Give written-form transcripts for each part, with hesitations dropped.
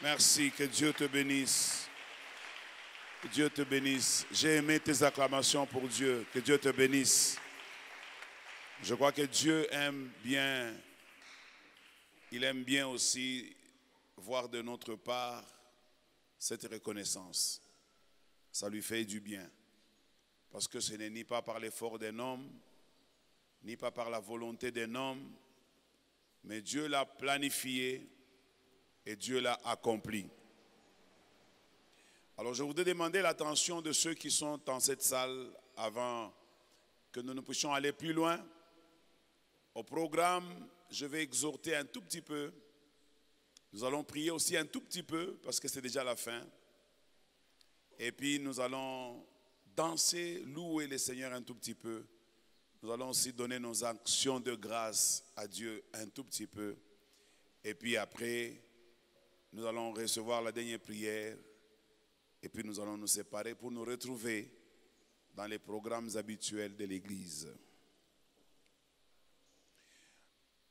Merci, que Dieu te bénisse. Que Dieu te bénisse. J'ai aimé tes acclamations pour Dieu. Que Dieu te bénisse. Je crois que Dieu aime bien, il aime bien aussi voir de notre part cette reconnaissance. Ça lui fait du bien. Parce que ce n'est ni pas par l'effort d'un homme, ni pas par la volonté d'un homme, mais Dieu l'a planifié et Dieu l'a accompli. Alors je voudrais demander l'attention de ceux qui sont dans cette salle avant que nous puissions aller plus loin. Au programme, je vais exhorter un tout petit peu. Nous allons prier aussi un tout petit peu parce que c'est déjà la fin. Et puis nous allons danser, louer le Seigneur un tout petit peu. Nous allons aussi donner nos actions de grâce à Dieu un tout petit peu. Et puis après, nous allons recevoir la dernière prière. Et puis nous allons nous séparer pour nous retrouver dans les programmes habituels de l'Église.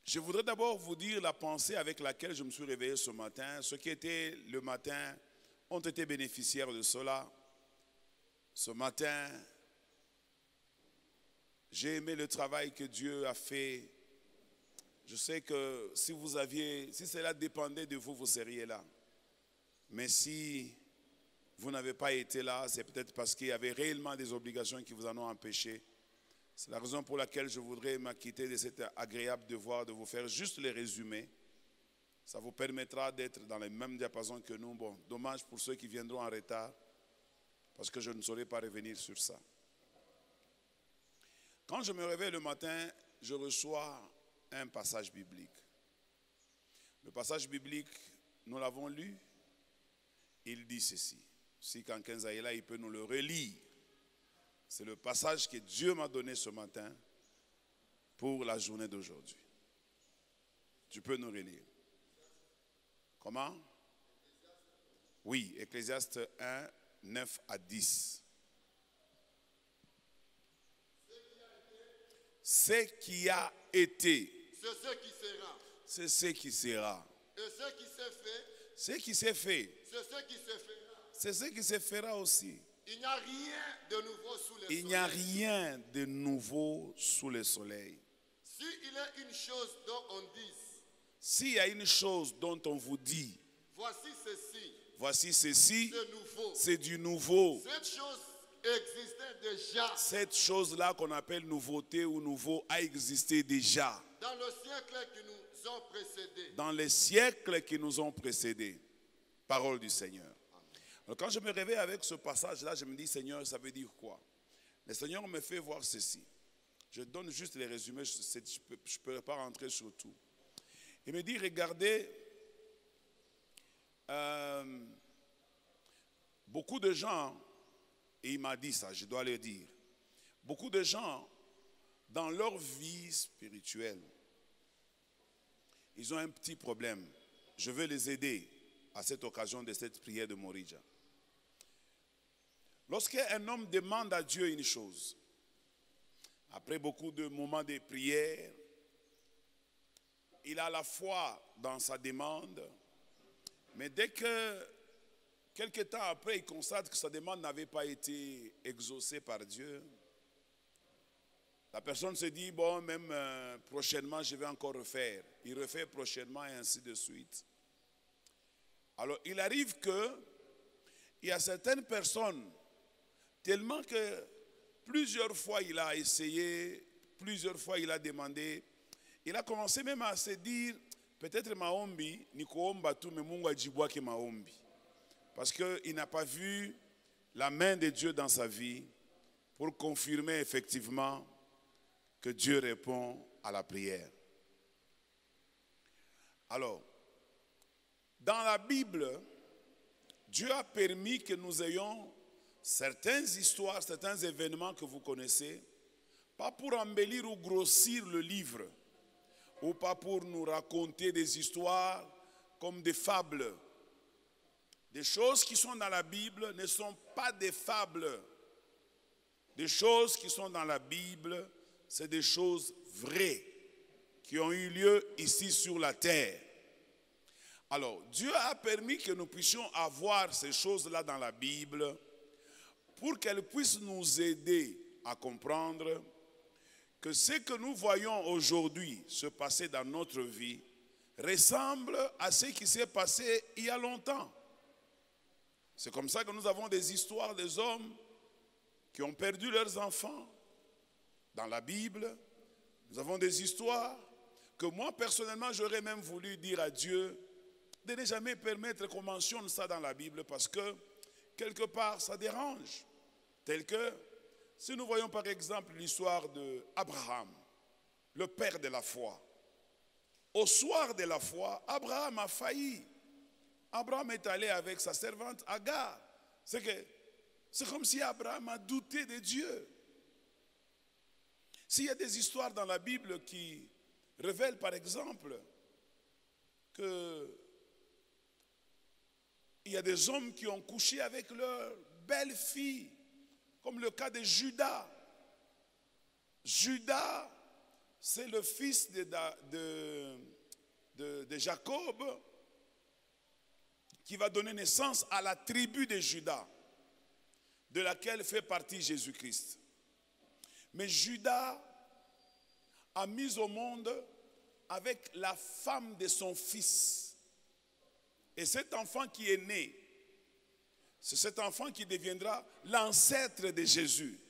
Je voudrais d'abord vous dire la pensée avec laquelle je me suis réveillé ce matin. Ceux qui étaient le matin ont été bénéficiaires de cela. Ce matin, j'ai aimé le travail que Dieu a fait. Je sais que si cela dépendait de vous, vous seriez là. Mais si vous n'avez pas été là, c'est peut-être parce qu'il y avait réellement des obligations qui vous en ont empêché. C'est la raison pour laquelle je voudrais m'acquitter de cet agréable devoir de vous faire juste les résumés. Ça vous permettra d'être dans les mêmes diapasons que nous. Bon, dommage pour ceux qui viendront en retard, parce que je ne saurais pas revenir sur ça. Quand je me réveille le matin, je reçois un passage biblique. Le passage biblique, nous l'avons lu. Il dit ceci. Si quelqu'un est là, il peut nous le relire. C'est le passage que Dieu m'a donné ce matin pour la journée d'aujourd'hui. Tu peux nous relire. Comment? Oui, Ecclésiaste 1, 9 à 10. Ce qui a été, c'est ce qui sera. c'est ce qui sera. Et ce qui s'est fait, Ce qui s'est fait, c'est ce qui se fera. c'est ce qui se fera aussi. Il n'y a rien de nouveau sous le soleil. Il n'y a rien de nouveau sous le soleil. S'il y a une chose dont on dit, S'il y a une chose dont on vous dit, voici ceci, voici ceci, c'est nouveau. c'est du nouveau. Cette chose existait déjà Cette chose-là qu'on appelle nouveauté ou nouveau a existé déjà dans le siècle qui nous ont précédés. dans les siècles qui nous ont précédés. Parole du Seigneur. Alors, quand je me réveille avec ce passage-là, je me dis, Seigneur, ça veut dire quoi? Le Seigneur me fait voir ceci. Je donne juste les résumés, je ne peux pas rentrer sur tout. Il me dit, regardez, beaucoup de gens, et il m'a dit ça, je dois le dire, beaucoup de gens, dans leur vie spirituelle, ils ont un petit problème. Je veux les aider à cette occasion de cette prière de Morija. Lorsqu'un homme demande à Dieu une chose, après beaucoup de moments de prière, il a la foi dans sa demande, mais dès que, quelque temps après, il constate que sa demande n'avait pas été exaucée par Dieu, la personne se dit, bon, même prochainement, je vais encore refaire. Il refait prochainement et ainsi de suite. Alors, il arrive qu'il y a certaines personnes, tellement que plusieurs fois il a essayé, plusieurs fois il a demandé, il a commencé même à se dire, peut-être maombi, nikoomba tu me mungu ajibwake maombi. Parce qu'il n'a pas vu la main de Dieu dans sa vie pour confirmer effectivement que Dieu répond à la prière. Alors, dans la Bible, Dieu a permis que nous ayons certaines histoires, certains événements que vous connaissez, pas pour embellir ou grossir le livre, ou pas pour nous raconter des histoires comme des fables. Des choses qui sont dans la Bible ne sont pas des fables. Des choses qui sont dans la Bible, c'est des choses vraies qui ont eu lieu ici sur la terre. Alors, Dieu a permis que nous puissions avoir ces choses-là dans la Bible pour qu'elles puissent nous aider à comprendre que ce que nous voyons aujourd'hui se passer dans notre vie ressemble à ce qui s'est passé il y a longtemps. C'est comme ça que nous avons des histoires des hommes qui ont perdu leurs enfants dans la Bible. Nous avons des histoires que moi personnellement j'aurais même voulu dire à Dieu de ne jamais permettre qu'on mentionne ça dans la Bible parce que quelque part ça dérange. Tel que si nous voyons par exemple l'histoire d'Abraham, le père de la foi. Au soir de la foi, Abraham a failli. Abraham est allé avec sa servante Agar. C'est comme si Abraham a douté de Dieu. S'il y a des histoires dans la Bible qui révèlent par exemple qu'il y a des hommes qui ont couché avec leur belle-fille, comme le cas de Judas. Judas, c'est le fils de Jacob qui va donner naissance à la tribu de Judas, de laquelle fait partie Jésus-Christ. Mais Judas a mis au monde avec la femme de son fils. Et cet enfant qui est né, c'est cet enfant qui deviendra l'ancêtre de Jésus.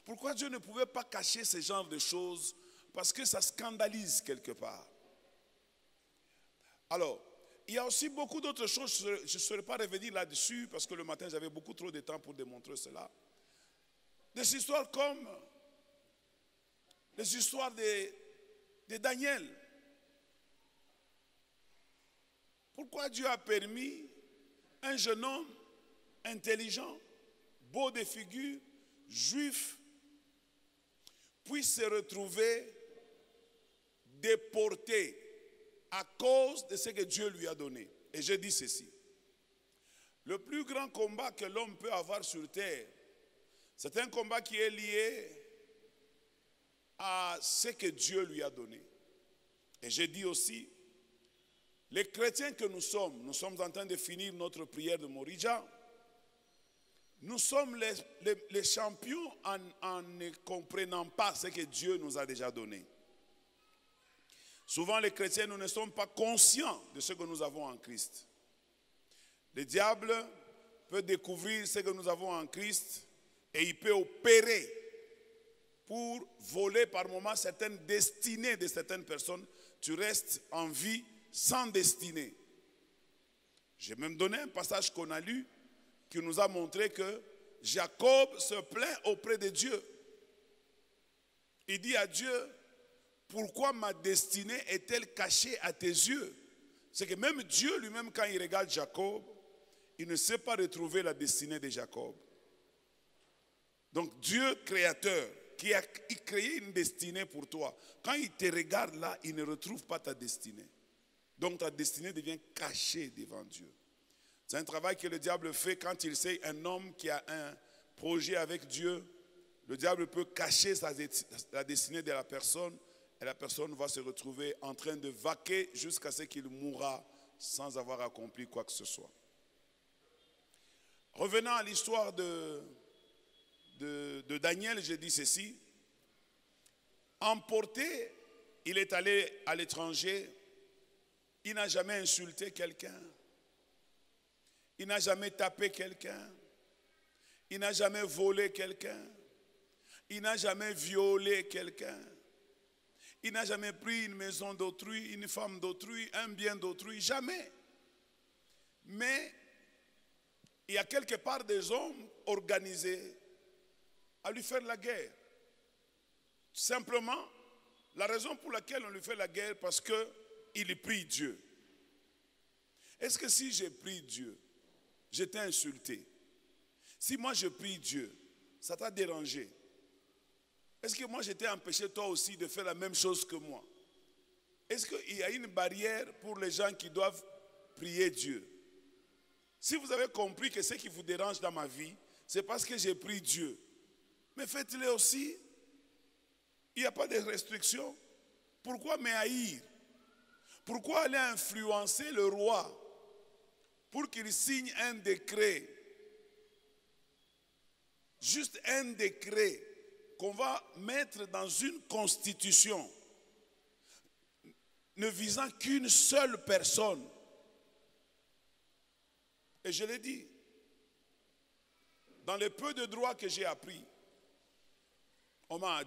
Pourquoi Dieu ne pouvait pas cacher ce genre de choses? Parce que ça scandalise quelque part. Alors, il y a aussi beaucoup d'autres choses, je ne saurais pas revenir là-dessus parce que le matin j'avais beaucoup trop de temps pour démontrer cela. Des histoires comme les histoires de Daniel. Pourquoi Dieu a permis un jeune homme intelligent, beau de figure, juif, puisse se retrouver déporté à cause de ce que Dieu lui a donné? Et je dis ceci: le plus grand combat que l'homme peut avoir sur terre, c'est un combat qui est lié à ce que Dieu lui a donné. Et je dis aussi, les chrétiens que nous sommes en train de finir notre prière de Morija. Nous sommes les champions en ne comprenant pas ce que Dieu nous a déjà donné. Souvent les chrétiens, nous ne sommes pas conscients de ce que nous avons en Christ. Le diable peut découvrir ce que nous avons en Christ et il peut opérer pour voler par moments certaines destinées de certaines personnes. Tu restes en vie sans destinée. J'ai même donné un passage qu'on a lu qui nous a montré que Jacob se plaint auprès de Dieu. Il dit à Dieu: pourquoi ma destinée est-elle cachée à tes yeux? C'est que même Dieu lui-même, quand il regarde Jacob, il ne sait pas retrouver la destinée de Jacob. Donc Dieu créateur, qui a créé une destinée pour toi, quand il te regarde là, il ne retrouve pas ta destinée. Donc ta destinée devient cachée devant Dieu. C'est un travail que le diable fait quand il sait un homme qui a un projet avec Dieu. Le diable peut cacher la destinée de la personne et la personne va se retrouver en train de vaquer jusqu'à ce qu'il mourra sans avoir accompli quoi que ce soit. Revenant à l'histoire de Daniel, je dis ceci. Emporté, il est allé à l'étranger. Il n'a jamais insulté quelqu'un. Il n'a jamais tapé quelqu'un. Il n'a jamais volé quelqu'un. Il n'a jamais violé quelqu'un. Il n'a jamais pris une maison d'autrui, une femme d'autrui, un bien d'autrui. Jamais. Mais il y a quelque part des hommes organisés à lui faire la guerre. Simplement, la raison pour laquelle on lui fait la guerre, parce qu'il prie Dieu. Est-ce que si j'ai prié Dieu, je t'ai insulté? Si moi je prie Dieu, ça t'a dérangé? Est-ce que moi je t'ai empêché toi aussi de faire la même chose que moi? Est-ce qu'il y a une barrière pour les gens qui doivent prier Dieu? Si vous avez compris que ce qui vous dérange dans ma vie, c'est parce que j'ai prié Dieu. Mais faites-le aussi. Il n'y a pas de restriction. Pourquoi me haïr? Pourquoi aller influencer le roi pour qu'il signe un décret? Juste un décret qu'on va mettre dans une constitution ne visant qu'une seule personne. Et je l'ai dit, dans les peu de droits que j'ai appris, on m'a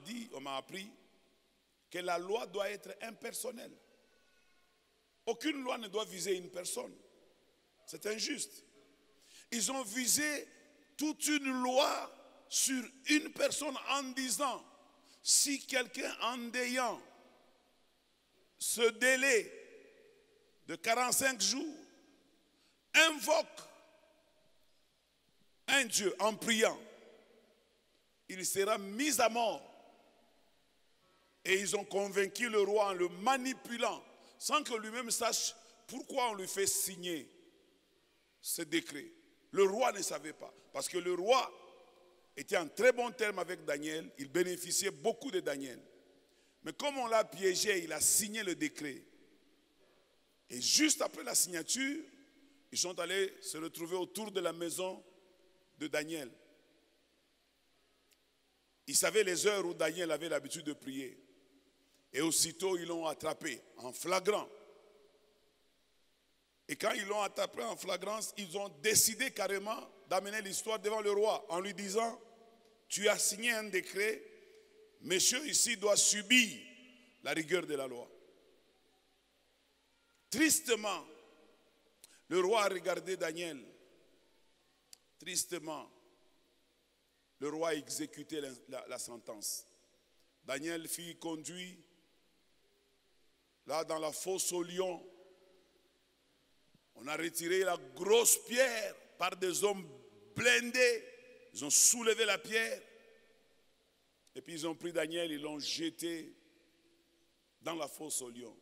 appris que la loi doit être impersonnelle. Aucune loi ne doit viser une personne. C'est injuste. Ils ont visé toute une loi sur une personne en disant, si quelqu'un en ayant ce délai de 45 jours invoque un Dieu en priant, il sera mis à mort. Et ils ont convaincu le roi en le manipulant, sans que lui-même sache pourquoi on lui fait signer ce décret. Le roi ne savait pas, parce que le roi était en très bon terme avec Daniel, il bénéficiait beaucoup de Daniel. Mais comme on l'a piégé, il a signé le décret. Et juste après la signature, ils sont allés se retrouver autour de la maison de Daniel. Ils savaient les heures où Daniel avait l'habitude de prier. Et aussitôt, ils l'ont attrapé en flagrant. Et quand ils l'ont attrapé en flagrance, ils ont décidé carrément d'amener l'histoire devant le roi en lui disant, tu as signé un décret, monsieur ici doit subir la rigueur de la loi. Tristement, le roi a regardé Daniel. Tristement, le roi a exécuté la sentence. Daniel fut conduit là dans la fosse aux lions. On a retiré la grosse pierre par des hommes blindés. Ils ont soulevé la pierre. Et puis ils ont pris Daniel, ils l'ont jeté dans la fosse aux lions.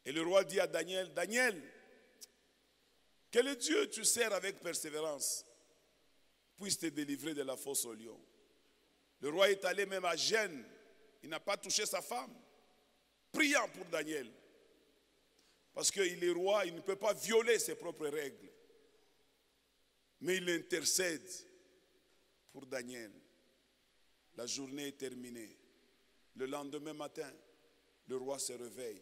Et le roi dit à Daniel, Daniel, quel Dieu tu sers avec persévérance puisse te délivrer de la fosse aux lions. Le roi est allé même à Gênes. Il n'a pas touché sa femme, priant pour Daniel. Parce qu'il est roi, il ne peut pas violer ses propres règles. Mais il intercède pour Daniel. La journée est terminée. Le lendemain matin, le roi se réveille.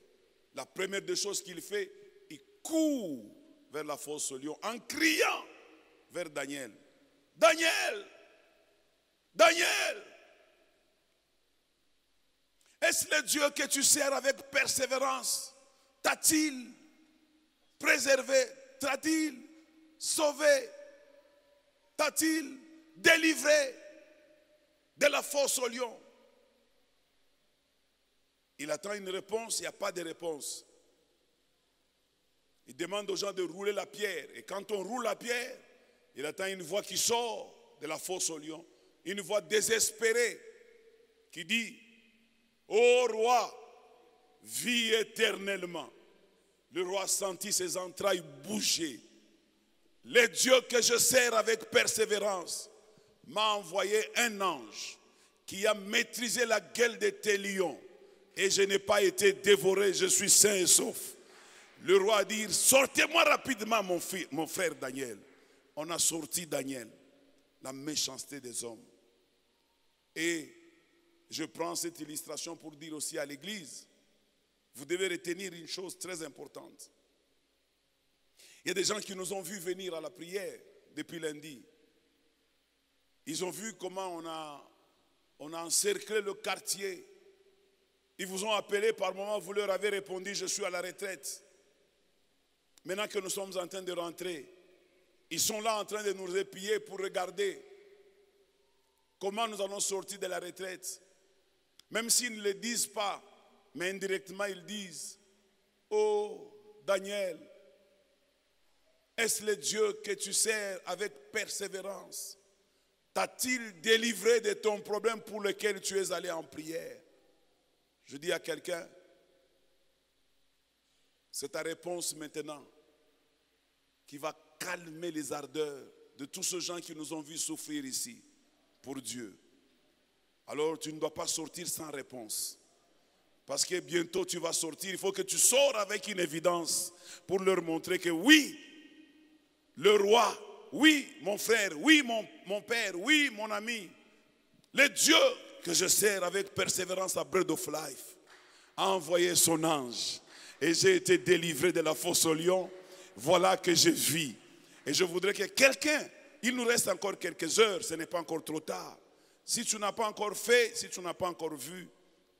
La première des choses qu'il fait, il court vers la fosse aux lions en criant vers Daniel. Daniel! Daniel! Est-ce le Dieu que tu sers avec persévérance? T'a-t-il préservé? T'a-t-il sauvé? T'a-t-il délivré de la fosse aux lions? Il attend une réponse, il n'y a pas de réponse. Il demande aux gens de rouler la pierre. Et quand on roule la pierre, il attend une voix qui sort de la fosse aux lions. Une voix désespérée qui dit, ô roi, vis éternellement. Le roi sentit ses entrailles bouger. Le Dieu que je sers avec persévérance m'a envoyé un ange qui a maîtrisé la gueule de tes lions. Et je n'ai pas été dévoré, je suis sain et sauf. Le roi dit, sortez-moi rapidement mon frère Daniel. On a sorti Daniel, la méchanceté des hommes. Et je prends cette illustration pour dire aussi à l'église, vous devez retenir une chose très importante. Il y a des gens qui nous ont vus venir à la prière depuis lundi. Ils ont vu comment on a encerclé le quartier. Ils vous ont appelé par moment, vous leur avez répondu, je suis à la retraite. Maintenant que nous sommes en train de rentrer, ils sont là en train de nous épier pour regarder comment nous allons sortir de la retraite. Même s'ils ne le disent pas, mais indirectement ils disent, oh Daniel, est-ce le Dieu que tu sers avec persévérance? T'a-t-il délivré de ton problème pour lequel tu es allé en prière? Je dis à quelqu'un, c'est ta réponse maintenant qui va calmer les ardeurs de tous ces gens qui nous ont vus souffrir ici pour Dieu. Alors tu ne dois pas sortir sans réponse. Parce que bientôt tu vas sortir. Il faut que tu sors avec une évidence pour leur montrer que oui, le roi, oui, mon frère, oui, mon père, oui, mon ami, le Dieu que je sers avec persévérance à Bread of Life a envoyé son ange. Et j'ai été délivré de la fosse au lion. Voilà que je vis. Et je voudrais que quelqu'un, il nous reste encore quelques heures, ce n'est pas encore trop tard. Si tu n'as pas encore fait, si tu n'as pas encore vu,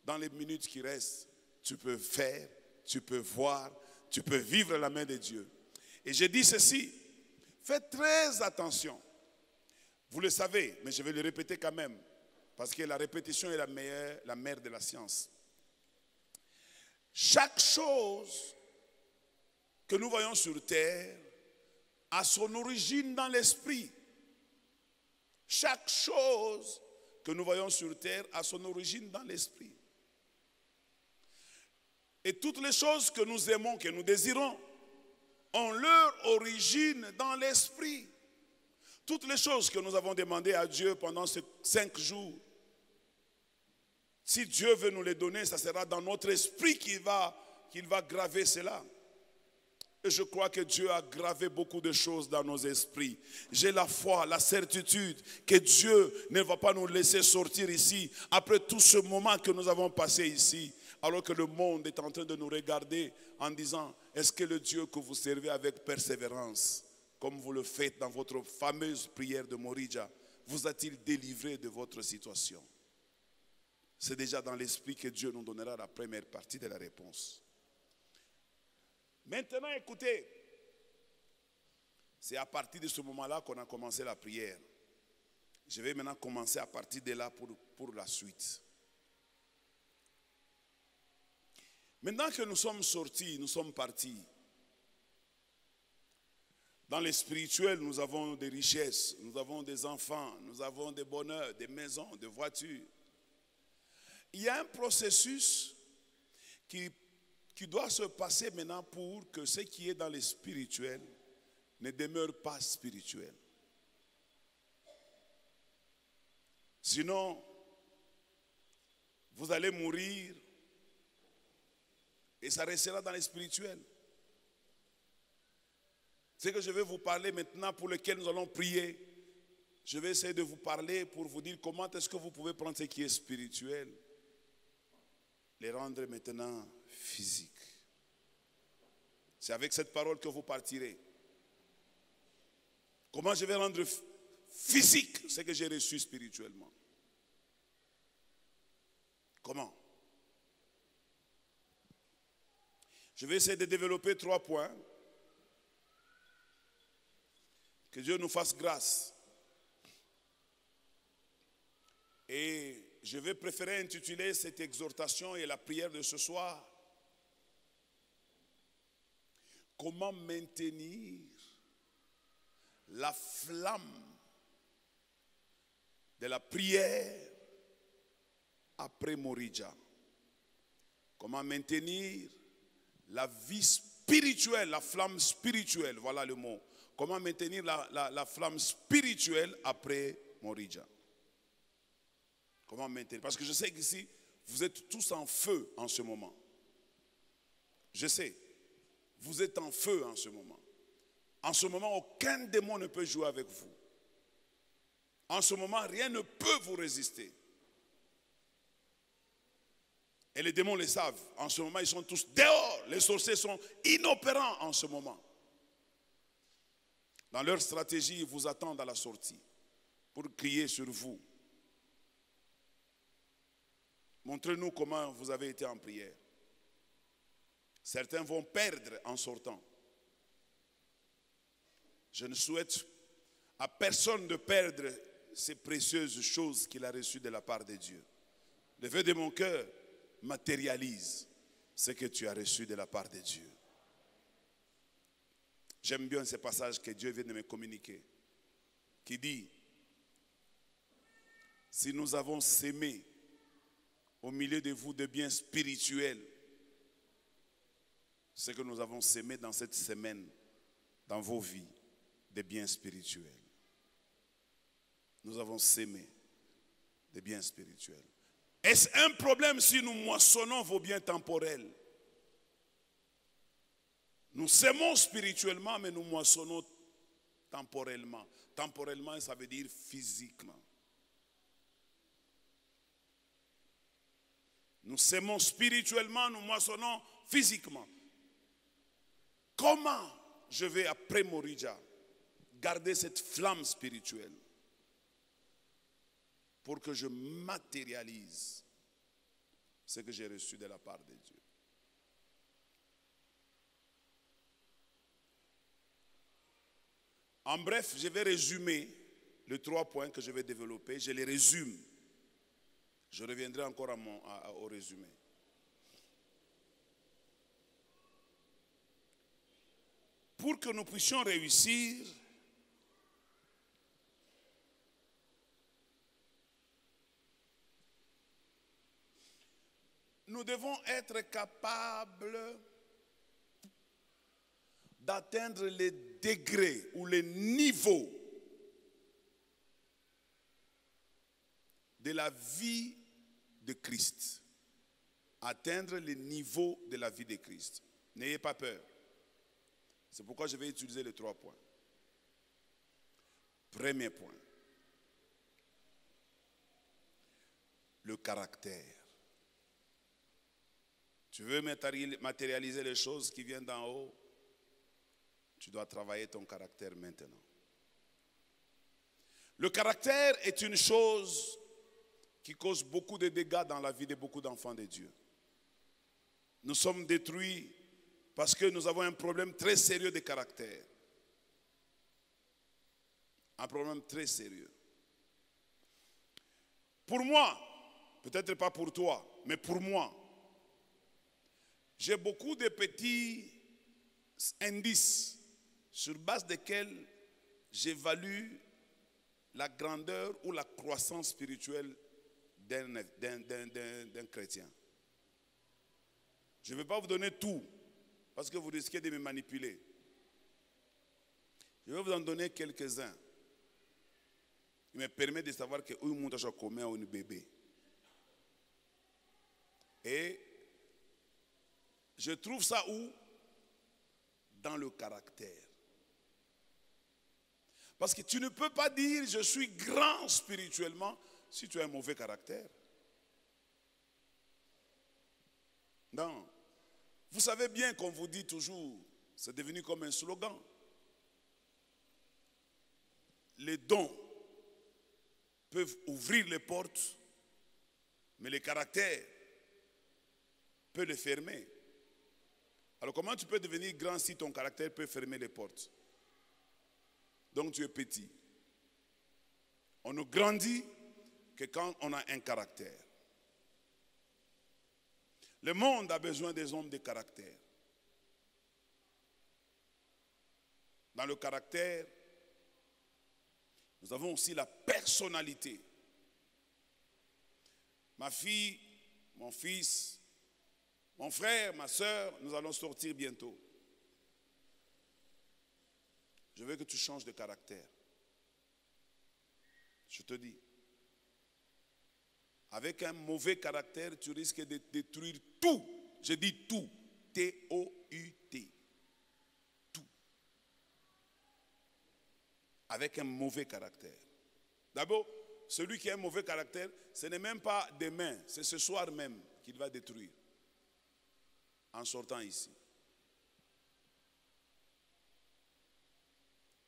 dans les minutes qui restent, tu peux faire, tu peux voir, tu peux vivre la main de Dieu. Et je dis ceci, faites très attention. Vous le savez, mais je vais le répéter quand même, parce que la répétition est la mère de la science. Chaque chose que nous voyons sur terre a son origine dans l'esprit. Chaque chose que nous voyons sur terre a son origine dans l'esprit. Et toutes les choses que nous aimons, que nous désirons, ont leur origine dans l'esprit. Toutes les choses que nous avons demandées à Dieu pendant ces 5 jours, si Dieu veut nous les donner, ça sera dans notre esprit qu'il va graver cela. Et je crois que Dieu a gravé beaucoup de choses dans nos esprits. J'ai la foi, la certitude que Dieu ne va pas nous laisser sortir ici après tout ce moment que nous avons passé ici, alors que le monde est en train de nous regarder en disant, est-ce que le Dieu que vous servez avec persévérance, comme vous le faites dans votre fameuse prière de Morija, vous a-t-il délivré de votre situation? C'est déjà dans l'esprit que Dieu nous donnera la première partie de la réponse. Maintenant, écoutez, c'est à partir de ce moment-là qu'on a commencé la prière. Je vais maintenant commencer à partir de là pour la suite. Maintenant que nous sommes sortis, nous sommes partis. Dans le spirituel, nous avons des richesses, nous avons des enfants, nous avons des bonheurs, des maisons, des voitures. Il y a un processus qui doit se passer maintenant pour que ce qui est dans le spirituel ne demeure pas spirituel. Sinon, vous allez mourir et ça restera dans le spirituel. Ce que je vais vous parler maintenant, pour lequel nous allons prier, je vais essayer de vous parler pour vous dire comment est-ce que vous pouvez prendre ce qui est spirituel, les rendre maintenant physiques. C'est avec cette parole que vous partirez. Comment je vais rendre physique ce que j'ai reçu spirituellement? Comment? Je vais essayer de développer 3 points. Que Dieu nous fasse grâce. Et je vais préférer intituler cette exhortation et la prière de ce soir: comment maintenir la flamme de la prière après Morija? Comment maintenir la vie spirituelle, la flamme spirituelle, voilà le mot. Comment maintenir la flamme spirituelle après Morija? Comment maintenir? Parce que je sais qu'ici, vous êtes tous en feu en ce moment. Je sais. Vous êtes en feu en ce moment. En ce moment, aucun démon ne peut jouer avec vous. En ce moment, rien ne peut vous résister. Et les démons le savent. En ce moment, ils sont tous dehors. Les sorciers sont inopérants en ce moment. Dans leur stratégie, ils vous attendent à la sortie pour crier sur vous. Montrez-nous comment vous avez été en prière. Certains vont perdre en sortant. Je ne souhaite à personne de perdre ces précieuses choses qu'il a reçues de la part de Dieu. Le vœu de mon cœur matérialise ce que tu as reçu de la part de Dieu. J'aime bien ce passage que Dieu vient de me communiquer, qui dit: si nous avons sémé au milieu de vous de biens spirituels, ce que nous avons sémé dans cette semaine, dans vos vies, des biens spirituels. Nous avons sémé des biens spirituels. Est-ce un problème si nous moissonnons vos biens temporels? Nous sémons spirituellement, mais nous moissonnons temporellement. Temporellement, ça veut dire physiquement. Nous sémons spirituellement, nous moissonnons physiquement. Comment je vais, après Morija, garder cette flamme spirituelle pour que je matérialise ce que j'ai reçu de la part de Dieu? En bref, je vais résumer les 3 points que je vais développer. Je les résume. Je reviendrai encore au résumé. Pour que nous puissions réussir, nous devons être capables d'atteindre les degrés ou les niveaux de la vie de Christ. Atteindre les niveaux de la vie de Christ. N'ayez pas peur. C'est pourquoi je vais utiliser les 3 points. Premier point. Le caractère. Tu veux matérialiser les choses qui viennent d'en haut? Tu dois travailler ton caractère maintenant. Le caractère est une chose qui cause beaucoup de dégâts dans la vie de beaucoup d'enfants de Dieu. Nous sommes détruits parce que nous avons un problème très sérieux de caractère. Un problème très sérieux. Pour moi, peut-être pas pour toi, mais pour moi, j'ai beaucoup de petits indices sur base desquels j'évalue la grandeur ou la croissance spirituelle d'un chrétien. Je ne vais pas vous donner tout, parce que vous risquez de me manipuler. Je vais vous en donner quelques-uns. Il me permet de savoir que où monde a commis un bébé. Et je trouve ça où? Dans le caractère. Parce que tu ne peux pas dire je suis grand spirituellement si tu as un mauvais caractère. Non. Vous savez bien qu'on vous dit toujours, c'est devenu comme un slogan. Les dons peuvent ouvrir les portes, mais le caractère peut les fermer. Alors comment tu peux devenir grand si ton caractère peut fermer les portes? Donc tu es petit. On ne grandit que quand on a un caractère. Le monde a besoin des hommes de caractère. Dans le caractère, nous avons aussi la personnalité. Ma fille, mon fils, mon frère, ma soeur, nous allons sortir bientôt. Je veux que tu changes de caractère. Je te dis. Avec un mauvais caractère, tu risques de détruire tout. Je dis tout. T-O-U-T. Tout. Avec un mauvais caractère. D'abord, celui qui a un mauvais caractère, ce n'est même pas demain, c'est ce soir même qu'il va détruire. En sortant ici.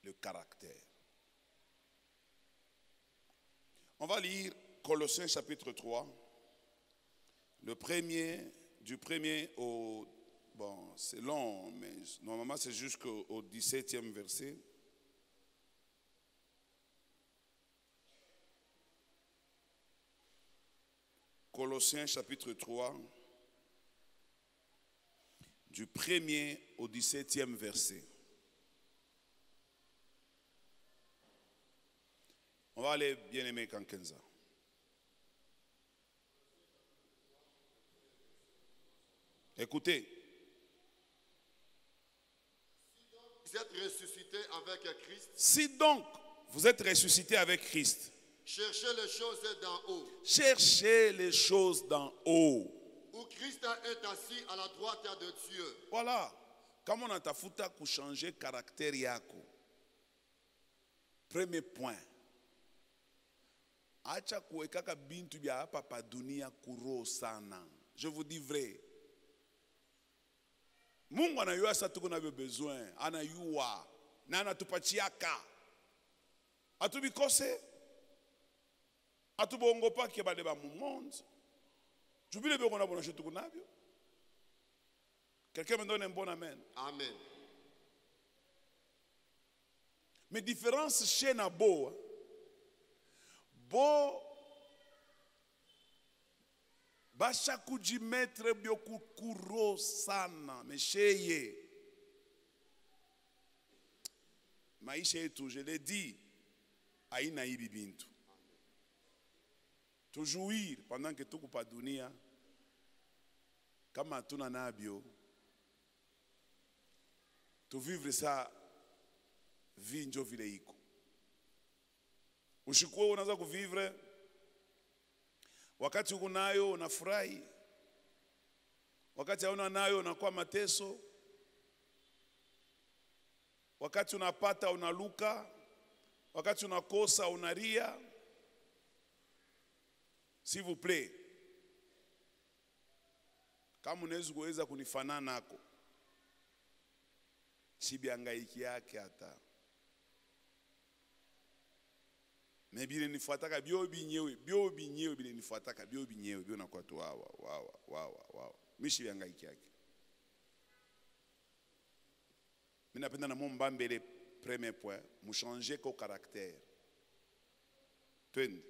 Le caractère. On va lire Colossiens chapitre 3, du premier au, bon c'est long, mais normalement c'est jusqu'au 17e verset. Colossiens chapitre 3, du 1er au 17e verset. On va aller, bien-aimé Kankenza. Écoutez. Vous êtes ressuscité avec Christ. Si donc vous êtes ressuscité avec Christ, Cherchez les choses d'en haut, Cherchez les choses d'en haut. où Christ est assis à la droite de Dieu. Voilà. Kama unatafuta kuchanger caractère yako, premier point, acha kuwekaka bintu bya hapa pa dunia kuro sana. Je vous dis vrai. Mungu anayua sa tuko na besoin, anayua na anatupachiaka. Atubikose, atubongo pa ke bale ba mu monde. Jubile be kona bona chetuko nabyo. Quelqu'un me donne un bon amen. Amen. Mais différence chez Nabo, bo basha kujimetre byoku kuro sana mesheye. Maisha yetu, je l'ai dit, haina hibi bintu. Tu jouir pendant que tuko pa dunia kama tuna nabyo. Tu vivre ça vie njo vile iko. Ushikuwa unaanza kuvivre wakati uko nayo unafurahi, wakati hauna nayo unakuwa mateso, wakati unapata unaluka, wakati unakosa unaria. S'il vous plaît, kama unaweza kuweza kunifanana nako, sibiangaiki yake hata. Mebile nifuataka bio binyewe bile nifuataka bio binyewe bio nakuwa tu wawa. Mishi biangaiki yake. Mimi napenda na momba mbele premier point, mu changer ko caractère. Twende.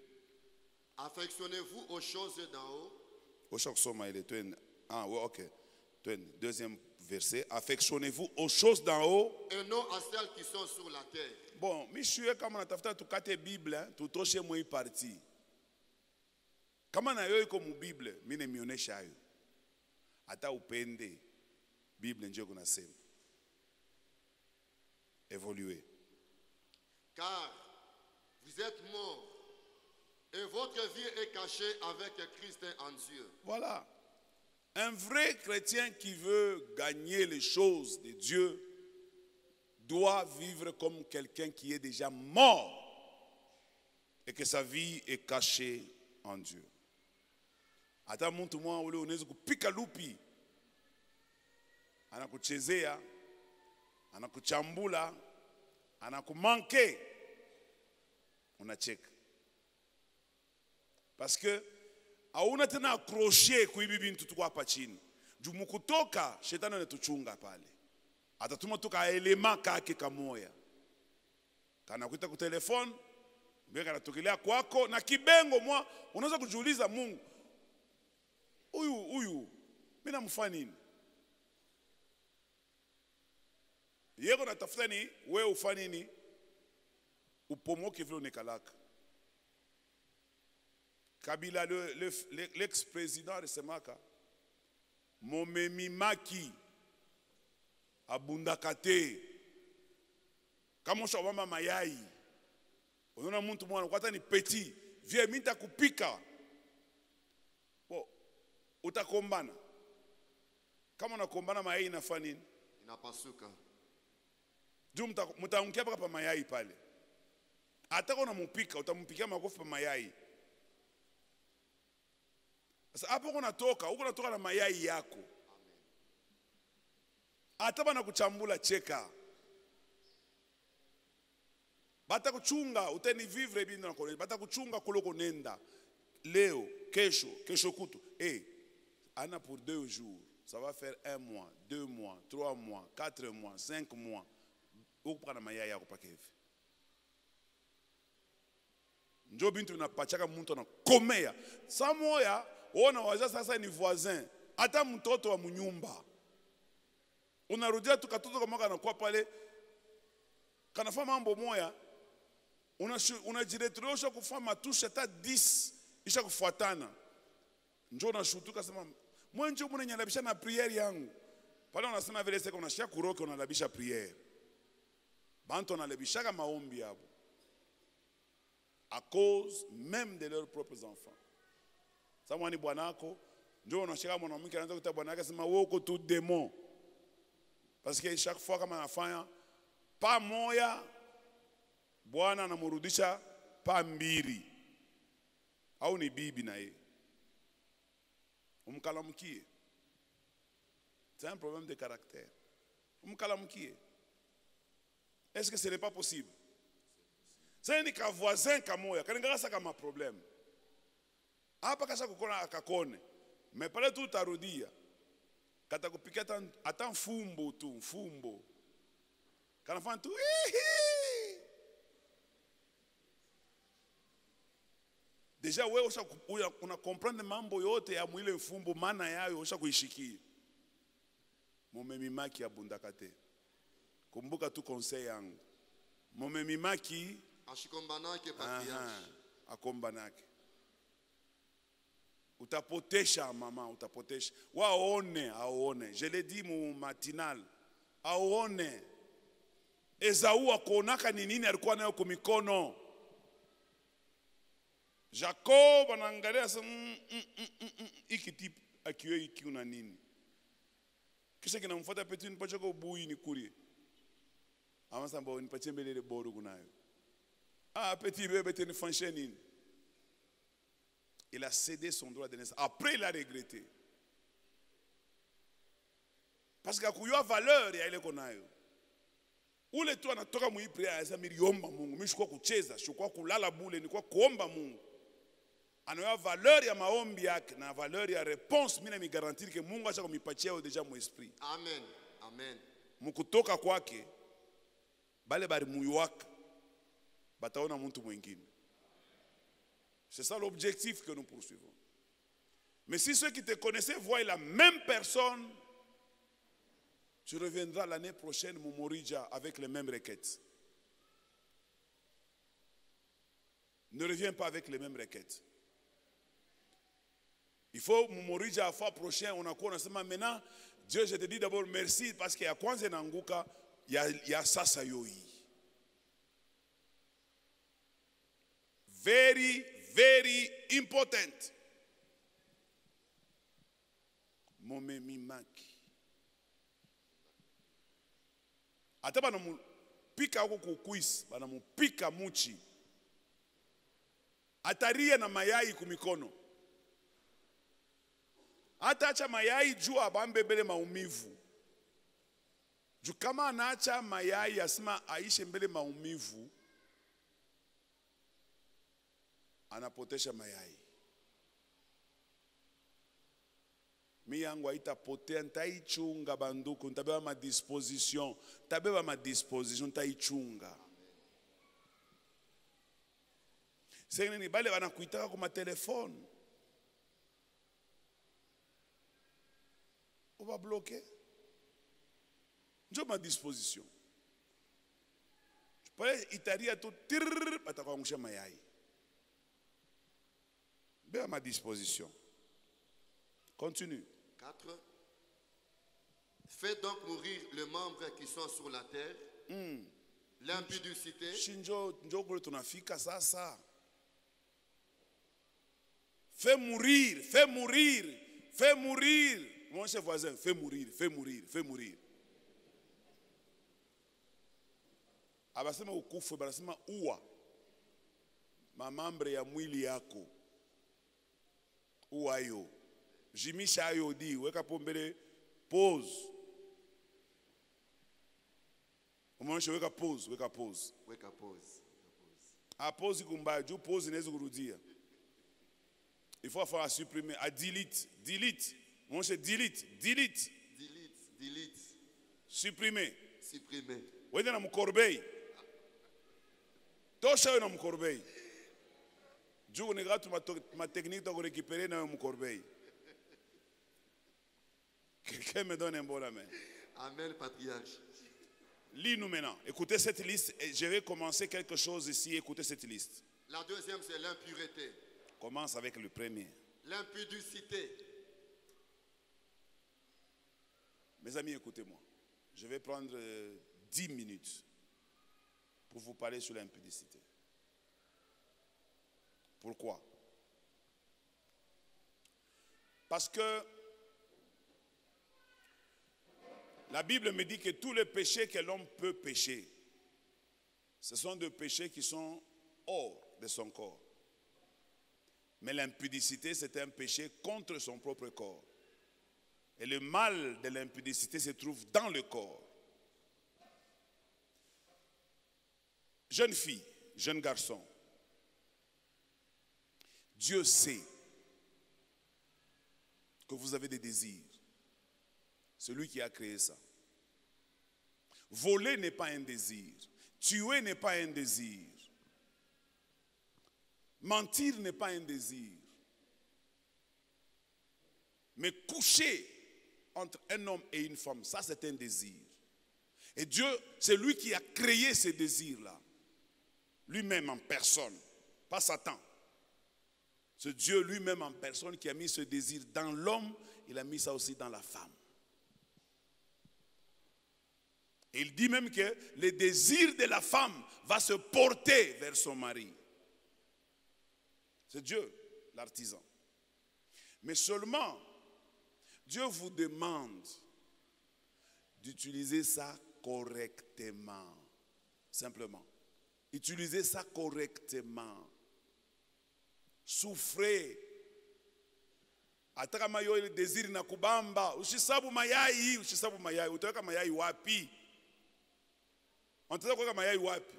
Affectionnez-vous aux choses d'en haut. Ah, ouais, ok. Deuxième verset. Affectionnez-vous aux choses d'en haut. Et non à celles qui sont sur la terre. Bon, monsieur, comme on a fait tout quatre Bible, tout touché moi parti. Kama na yo iko mu Bible, mimi nimeonyesha hayo. Hata upende Bible ndio kunasema. Évoluer. Car vous êtes morts et votre vie est cachée avec Christ en Dieu. Voilà. Un vrai chrétien qui veut gagner les choses de Dieu doit vivre comme quelqu'un qui est déjà mort et que sa vie est cachée en Dieu. Hata mtu mwa ule unaweza kupika lupi, anakuchezea, anakuchambula, anakumanke, unacheka. Parce que hauna tena accroché kuibi bintu tuko hapa chini. Jumu kutoka shetani anatuchunga pale. Atatuma tuka elema kake kamoya. Kana kuita ku telefone, mbega natokelea kwako na kibengo mwa unaweza kujiuliza Mungu. Huyu mimi namfanya nini? Yego natafuta ni wewe ufanye nini? Upomoke vile unekalaka. Kabila, l'ex-président de Semaka, Momemi Maki, Abundakate, Kamosha Wama Mayai, Onona muntu mwana, kwata ni petit, vie minta kupika. Bo, utakombana. Kama unakombana mayai inafanya nini? Inapasuka. Juu mtaungia paka pa mayai pale. Hata kama unamupika, utampikia makofi pa mayai. Sasa hapo unatoka na mayai yako. Hata bana kuchambula cheka. Bata kuchunga uteni vivre bino na kole. Bata kuchunga kuloko nenda. Leo, kesho kutu. Ana pour 2 jours. Ça va faire 1 mois, 2 mois, 3 mois, 4 mois, 5 mois. Ukupana mayai yako pake hivi. Njo bintu unapachaka mtu na komea. Samoya ona waza sasa ni voisin. Hata mtoto wa mnyumba. Unarudia tu katoto kama anakuwa pale kanafanya mambo moya. Unajiretrosha kufanya matusha hata 10 isha kufuatana. Njo unashutuka sema mwenje mnanyalabisha na prière yangu. Pale unasema vile sasa unashia kuroke unalabisha prière. Bantu analabishaka maombi hapo. à cause même de leurs propres enfants. Ça mwani bwanako ndio unashika mwanamke anaanza kuita bwanake sema wewe uko tu démon. Parce que chaque fois kama anafanya pa moya bwana anamrudisha pa mbili. Au ni bibi na yeye. Umkalamkie. C'est un problème de caractère. Umkalamkie. Est-ce que ce n'est pas possible? C'est un voisin kamoya, kaningaka ça kama problème. Hapa kasha kukona akakone. Mais pale tu utarudia. Kata kupika ata mfumbo tu, mfumbo. Kanafanya tu Deja wewe una comprendre mambo yote ya mwile mfumbo maana yayo usha kuishikia. Mumemimaki abundakate. Kumbuka tu conseil yangu. Mumemimaki ashikombanake patriarche. Akombanake. Utapotesha mama, utapotesha. Waone, aone. Je l'ai dit mu matinal. Aone. Esau akonaka ni nini alikuwa nayo kwa mikono. Jacob anaangalia sasa iki tipu akiwe iki una nini. Kisha kinamfuata Petro nipache kwa bui nikulie. Ama samba nipache mbele boru kunayo. Petit bébé te nifanshe nini. Il a cédé son droit de naissance. Après il a regretté. Parce qu'il y a valeur ya ile konayo. Ule tu anatoka muiprea ya miliomba Mungu. Mimi shukua kucheza, shukua kulala bule, nikuwa kuomba Mungu. Anoya valeur ya maombi yake na valeur ya réponse mimi na mi garantir que Mungu acha kumipatia deja mu esprit. Amen. Amen. Mukutoka kwake bale bari muyuaka bataona muntu mwingine. C'est ça l'objectif que nous poursuivons. Mais si ceux qui te connaissaient voient la même personne, tu reviendras l'année prochaine, Mumorija, avec les mêmes requêtes. Ne reviens pas avec les mêmes requêtes. Il faut, Mumorija, à la fois prochaine, on a quoi, on a maintenant, Dieu, je te dis d'abord merci parce qu'il y a Kwanze Nanguka, il y a Sasa Yoi. Very, very important. Momemimaki. Ata bana mupika huko kukuisi, bana mupika muchi. Ataria na mayai kumikono. Hata acha mayai juu abambebele maumivu. Juu kama anaacha mayai asema aishe mbele maumivu, anapotesha mayai. Mi yangu haitapotea, nitaichunga banduku, nitabeba ma disposition, nitaichunga. Sasa ni bale wanakuitaka kwa telefone. On va bloquer. Njo ma disposition. Tu peux itaria tout tir batakwangusha mayai. Bien à ma disposition. Continue. 4. Faites donc mourir les membres qui sont sur la terre. L'impudicité. Shinjo kule tunafika sasa. Fais mourir, fais mourir, fais mourir. Mon chef voisin, fais mourir, fais mourir, fais mourir. Abasema ukufu, abasema uwa. Mamambre ya mwili yako. Uwa yo. Jimisha ayo di, weka pombele, pause. Umanisha weka pause, weka pause. Weka pause. A pause kumba, juu pause nezu kurudia. Il faut faire supprimer, à delete, delete. Mon cher, delete, delete. Delete, delete. Supprimer. Supprimer. Wende na mkorbeil. Tosha yo na mkorbeil. Juu ni gatu ma technique to récupérer na mkorbeil. Quelqu'un me donne un bon amen. Amen, patriarche. Lis-nous maintenant. Écoutez cette liste et je vais commencer quelque chose ici. Écoutez cette liste. La deuxième, c'est l'impureté. Commence avec le premier. L'impudicité. Mes amis, écoutez-moi. Je vais prendre 10 minutes pour vous parler sur l'impudicité. Pourquoi? Parce que la Bible me dit que tous les péchés que l'homme peut pécher, ce sont des péchés qui sont hors de son corps. Mais l'impudicité, c'est un péché contre son propre corps. Et le mal de l'impudicité se trouve dans le corps. Jeune fille, jeune garçon, Dieu sait que vous avez des désirs. C'est lui qui a créé ça. Voler n'est pas un désir. Tuer n'est pas un désir. Mentir n'est pas un désir. Mais coucher entre un homme et une femme, ça c'est un désir. Et Dieu, c'est lui qui a créé ces désirs-là. Lui-même en personne, pas Satan. C'est Dieu lui-même en personne qui a mis ce désir dans l'homme, il a mis ça aussi dans la femme. Et il dit même que le désir de la femme va se porter vers son mari. C'est Dieu, l'artisan. Mais seulement, Dieu vous demande d'utiliser ça correctement. Simplement. Utilisez ça correctement. Souffrez. Ataka mayo ile désir na kubamba. Usisabu mayai. Utaweka mayai wapi? Unataka kuweka mayai wapi?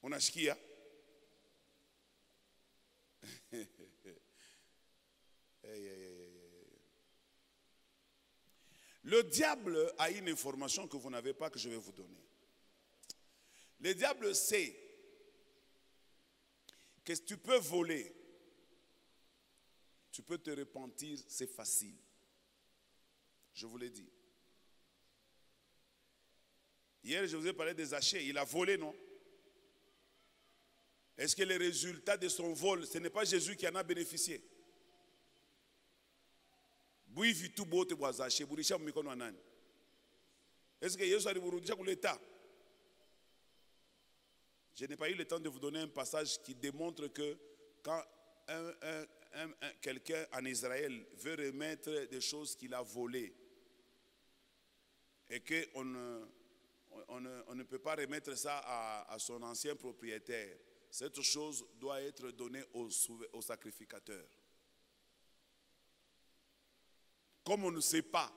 Unashikia? Le diable a une information que vous n'avez pas, que je vais vous donner. Le diable sait que si tu peux voler, tu peux te repentir, c'est facile. Je vous l'ai dit. Hier, je vous ai parlé des Zachée. Il a volé, non? Est-ce que les résultats de son vol, ce n'est pas Jésus qui en a bénéficié? Est-ce que Jésus a dit? Je n'ai pas eu le temps de vous donner un passage qui démontre que quand quelqu'un en Israël veut remettre des choses qu'il a volées et qu'on ne peut pas remettre ça à son ancien propriétaire, cette chose doit être donnée au sacrificateur. Comme on ne sait pas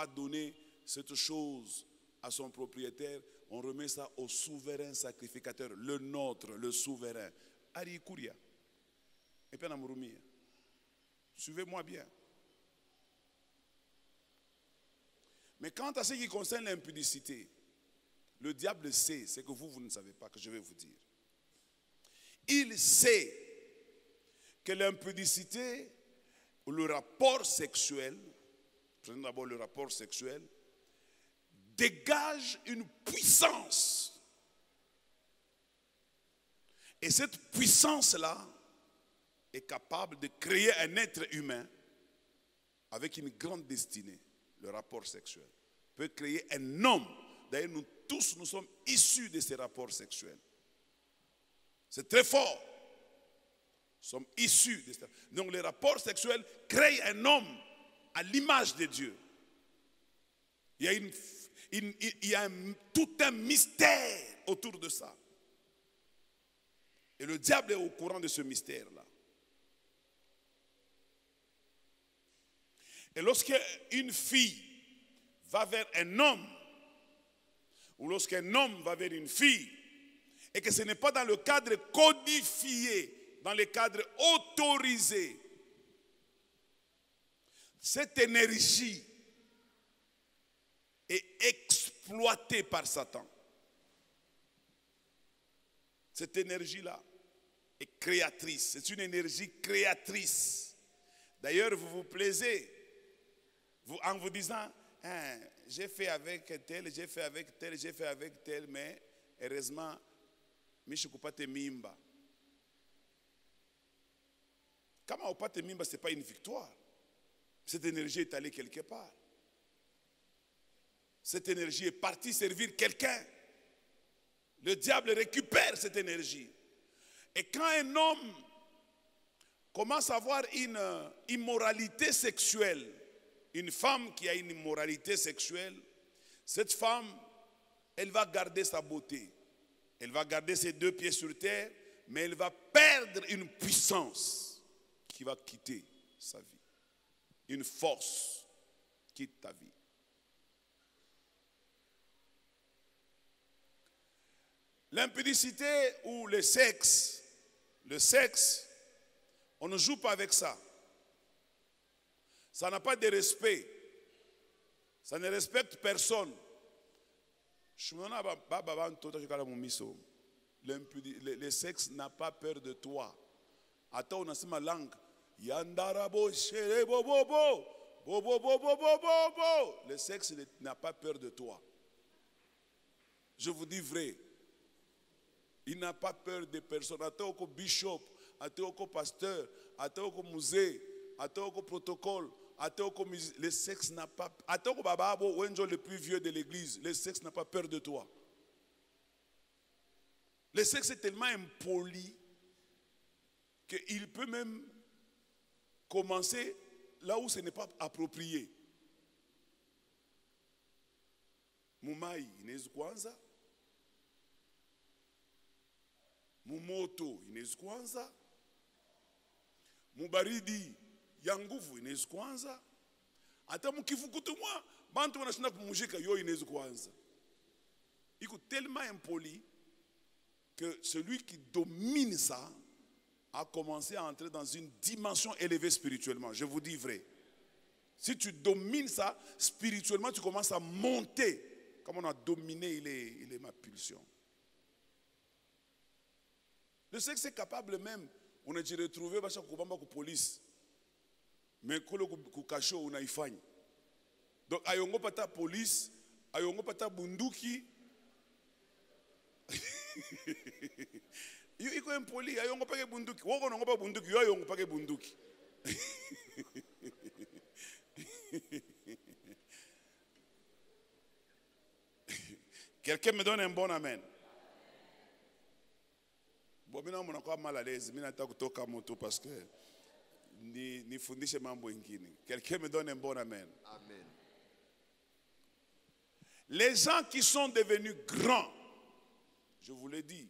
donner cette chose à son propriétaire, on remet ça au souverain sacrificateur, le nôtre, le souverain. Ari Kouria. Et puis Namurumi. Suivez-moi bien. Mais quant à ce qui concerne l'impudicité, le diable sait ce que vous ne savez pas, que je vais vous dire. Il sait que l'impudicité, ou le rapport sexuel, prenons d'abord le rapport sexuel, dégage une puissance. Et cette puissance-là est capable de créer un être humain avec une grande destinée. Le rapport sexuel peut créer un homme. D'ailleurs, nous tous, nous sommes issus de ces rapports sexuels. C'est très fort. Nous sommes issus de ça. Donc, les rapports sexuels créent un homme à l'image de Dieu. Il y a tout un mystère autour de ça. Et le diable est au courant de ce mystère-là. Et lorsqu'une fille va vers un homme, ou lorsqu'un homme va vers une fille, et que ce n'est pas dans le cadre codifié, dans le cadre autorisé, cette énergie est exploitée par Satan. Cette énergie-là est créatrice. C'est une énergie créatrice. D'ailleurs, vous vous plaisez en vous disant, hein, j'ai fait avec tel, j'ai fait avec tel, j'ai fait avec tel, mais heureusement, Mishukupate Mimba. Comment Opate Mimba, ce n'est pas une victoire. Cette énergie est allée quelque part. Cette énergie est partie servir quelqu'un. Le diable récupère cette énergie. Et quand un homme commence à avoir une immoralité sexuelle, une femme qui a une immoralité sexuelle, cette femme, elle va garder sa beauté. Elle va garder ses 2 pieds sur terre, mais elle va perdre une puissance qui va quitter sa vie. Une force quitte ta vie. L'impudicité ou le sexe, on ne joue pas avec ça. Ça n'a pas de respect. Ça ne respecte personne. Le sexe n'a pas peur de toi. Attends, on a ma langue. Yandarabo, chere, bo, bo, bo. Bo, bo, bo, bo, bo, bo, bo. Le sexe n'a pas peur de toi. Je vous dis vrai. Il n'a pas peur de personne. Attends au bishop, attends au pasteur, attends au musée, attends au protocole, attends au le sexe n'a pas. Attends au bababo, le plus vieux de l'église. Le sexe n'a pas peur de toi. Le sexe est tellement impoli qu'il peut même commencer là où ce n'est pas approprié. Mumai inaweza kuanza, mumoto inaweza kuanza, mubaridi ya nguvu inaweza kuanza, hata mkifukutumwa bantu wanashinda kumujika yo inaweza kuanza. Iko tellement impoli que celui qui domine ça a commencé à entrer dans une dimension élevée spirituellement. Je vous dis vrai. Si tu domines ça, spirituellement, tu commences à monter. Comme on a dominé, il est ma pulsion. Le sexe est capable même, on a dit retrouver la police. Mais quand on a caché, on a fait. Donc, ayongo pata police, ayongo pata bunduki. Iko impoli, ayongo pake bunduki. Woko nongo pa bunduki, yo ayongo pake bunduki. Quelqu'un me donne un bon amen. Bon, maintenant, on est encore mal à l'aise. Je suis kutoka moto parce que ni fundishe mambo ingine. Quelqu'un me donne un bon amen. Amen. Les gens qui sont devenus grands, je vous l'ai dit,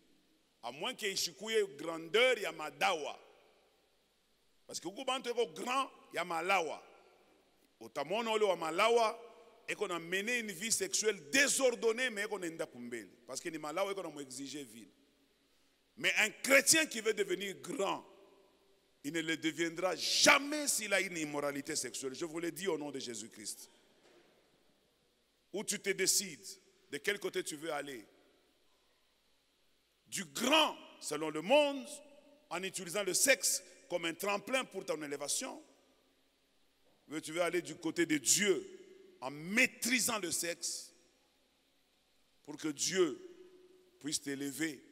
à moins qu'il y ait une grandeur, il y a madawa. Parce que quand on est grand, il y a malawa. Au tamono, il y a malawa. Et qu'on a mené une vie sexuelle désordonnée, mais qu'on a kumbeli. Parce que ni malawa, qu'on a exigé vie. Mais un chrétien qui veut devenir grand, il ne le deviendra jamais s'il a une immoralité sexuelle. Je vous l'ai dit au nom de Jésus-Christ. Où tu te décides, de quel côté tu veux aller. Du grand, selon le monde, en utilisant le sexe comme un tremplin pour ton élévation. Mais tu veux aller du côté de Dieu en maîtrisant le sexe pour que Dieu puisse t'élever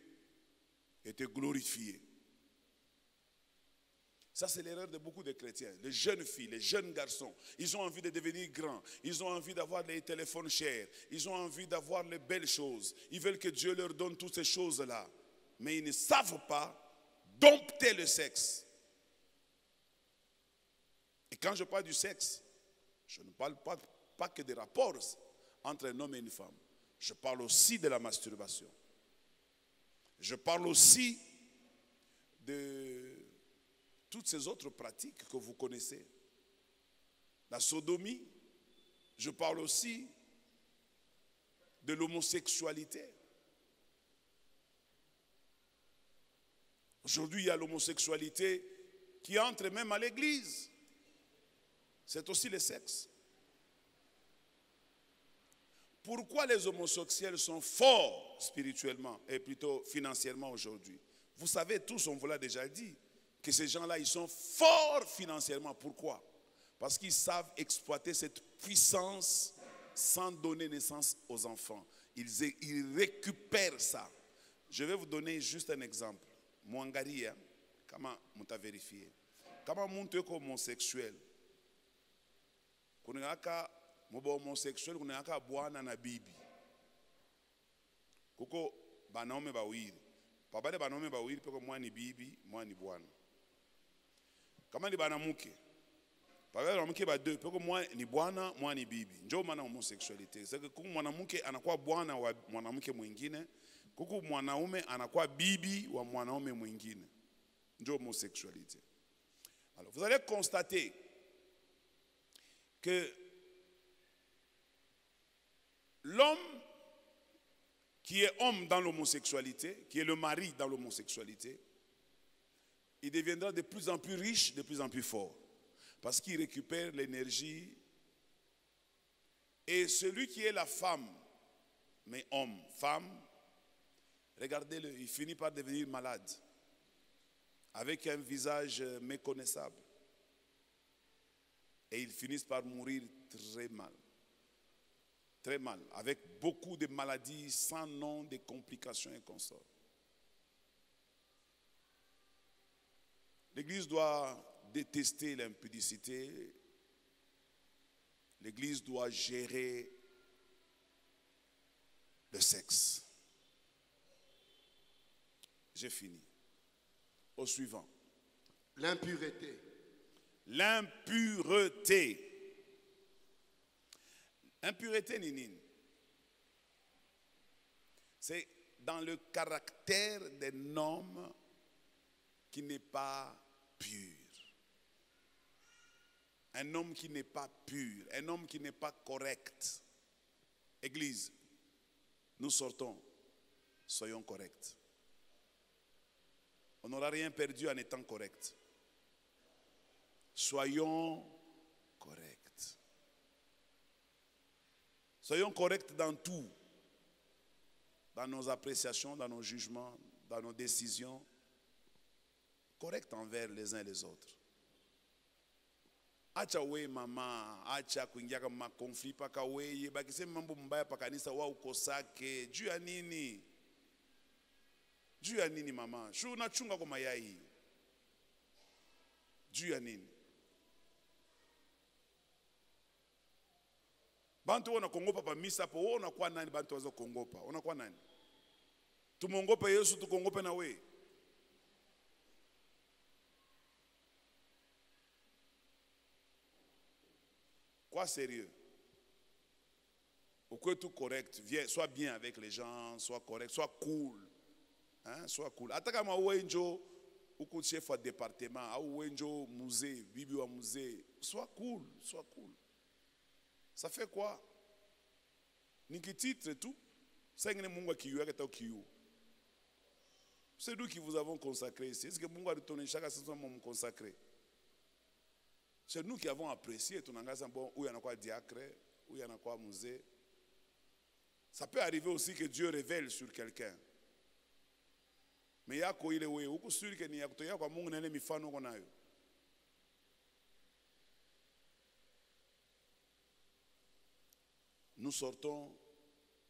et te glorifier. Ça, c'est l'erreur de beaucoup de chrétiens. Les jeunes filles, les jeunes garçons, ils ont envie de devenir grands. Ils ont envie d'avoir les téléphones chers. Ils ont envie d'avoir les belles choses. Ils veulent que Dieu leur donne toutes ces choses-là. Mais ils ne savent pas dompter le sexe. Et quand je parle du sexe, je ne parle pas que des rapports entre un homme et une femme. Je parle aussi de la masturbation. Je parle aussi de toutes ces autres pratiques que vous connaissez. La sodomie. Je parle aussi de l'homosexualité. Aujourd'hui, il y a l'homosexualité qui entre même à l'église. C'est aussi le sexe. Pourquoi les homosexuels sont forts spirituellement et plutôt financièrement aujourd'hui? Vous savez tous, on vous l'a déjà dit, que ces gens-là, ils sont forts financièrement. Pourquoi? Parce qu'ils savent exploiter cette puissance sans donner naissance aux enfants. Ils récupèrent ça. Je vais vous donner juste un exemple. Mwangaria, comment on t'a vérifié? Comment on est homosexuel? Moba homosexuel kunaka bwana na bibi. Kuko banaume bawili. Pabale banaume bawili peko mwa ni bibi, mwa ni bwana. Kama ni banamuke, pabale banamuke ba deux, peko mwa ni bwana, mwa ni bibi. Njo maana homosexualité. C'est que kuku mwanamuke anakuwa bwana wa mwanamuke mwingine, kuku mwanaume anakuwa bibi wa mwanaume mwingine. Njo homosexualité. Alors, vous allez constater que l'homme qui est homme dans l'homosexualité, qui est le mari dans l'homosexualité, il deviendra de plus en plus riche, de plus en plus fort. Parce qu'il récupère l'énergie. Et celui qui est la femme, mais homme, femme, regardez-le, il finit par devenir malade. Avec un visage méconnaissable. Et ils finissent par mourir très mal. Très mal. Avec beaucoup de maladies sans nom, de complications et consorts. L'Église doit détester l'impudicité. L'Église doit gérer le sexe. J'ai fini. Au suivant. L'impureté. L'impureté. Impureté, Ninine. C'est dans le caractère d'un homme qui n'est pas pur. Un homme qui n'est pas pur. Un homme qui n'est pas correct. Église, nous sortons. Soyons corrects. On n'aura rien perdu en étant correct. Soyons corrects. Soyons corrects dans tout. Dans nos appréciations, dans nos jugements, dans nos décisions. Corrects envers les uns et les autres. Acha we mama, acha kuingia kama conflit paka weye, bakisema mambo mbaya pa kanisa wa ukosake. Juu ya nini? Juu ya nini mama? Shu unachunga kwa mayai. Juu ya nini? Bantu wana kongopa pa misa po wana kwa nani bantu wazo kongopa? Wana kwa nani? Tumongope Yesu tukongope na we. Quoi sérieux? Au que tout correct, sois bien avec les gens, sois correct, sois cool. Hein, sois cool. Ataka ma wenjo uko chef wa département, au wenjo musée, bibi wa musée, sois cool, sois cool. Ça fait quoi? Niki titre et tout. Ça ngene Mungu akiyuaka ta kiyu. C'est nous qui vous avons consacré ici. Est-ce que Mungu a retourné chaque saison mon consacré? C'est nous qui avons apprécié ton engagement. Bon, où il y en a quoi diacre, où il y en a quoi musée. Ça peut arriver aussi que Dieu révèle sur quelqu'un. Mais yako ile wewe uko suri ke ni yakutoya kwa Mungu na ile mifano uko nayo. Nous sortons,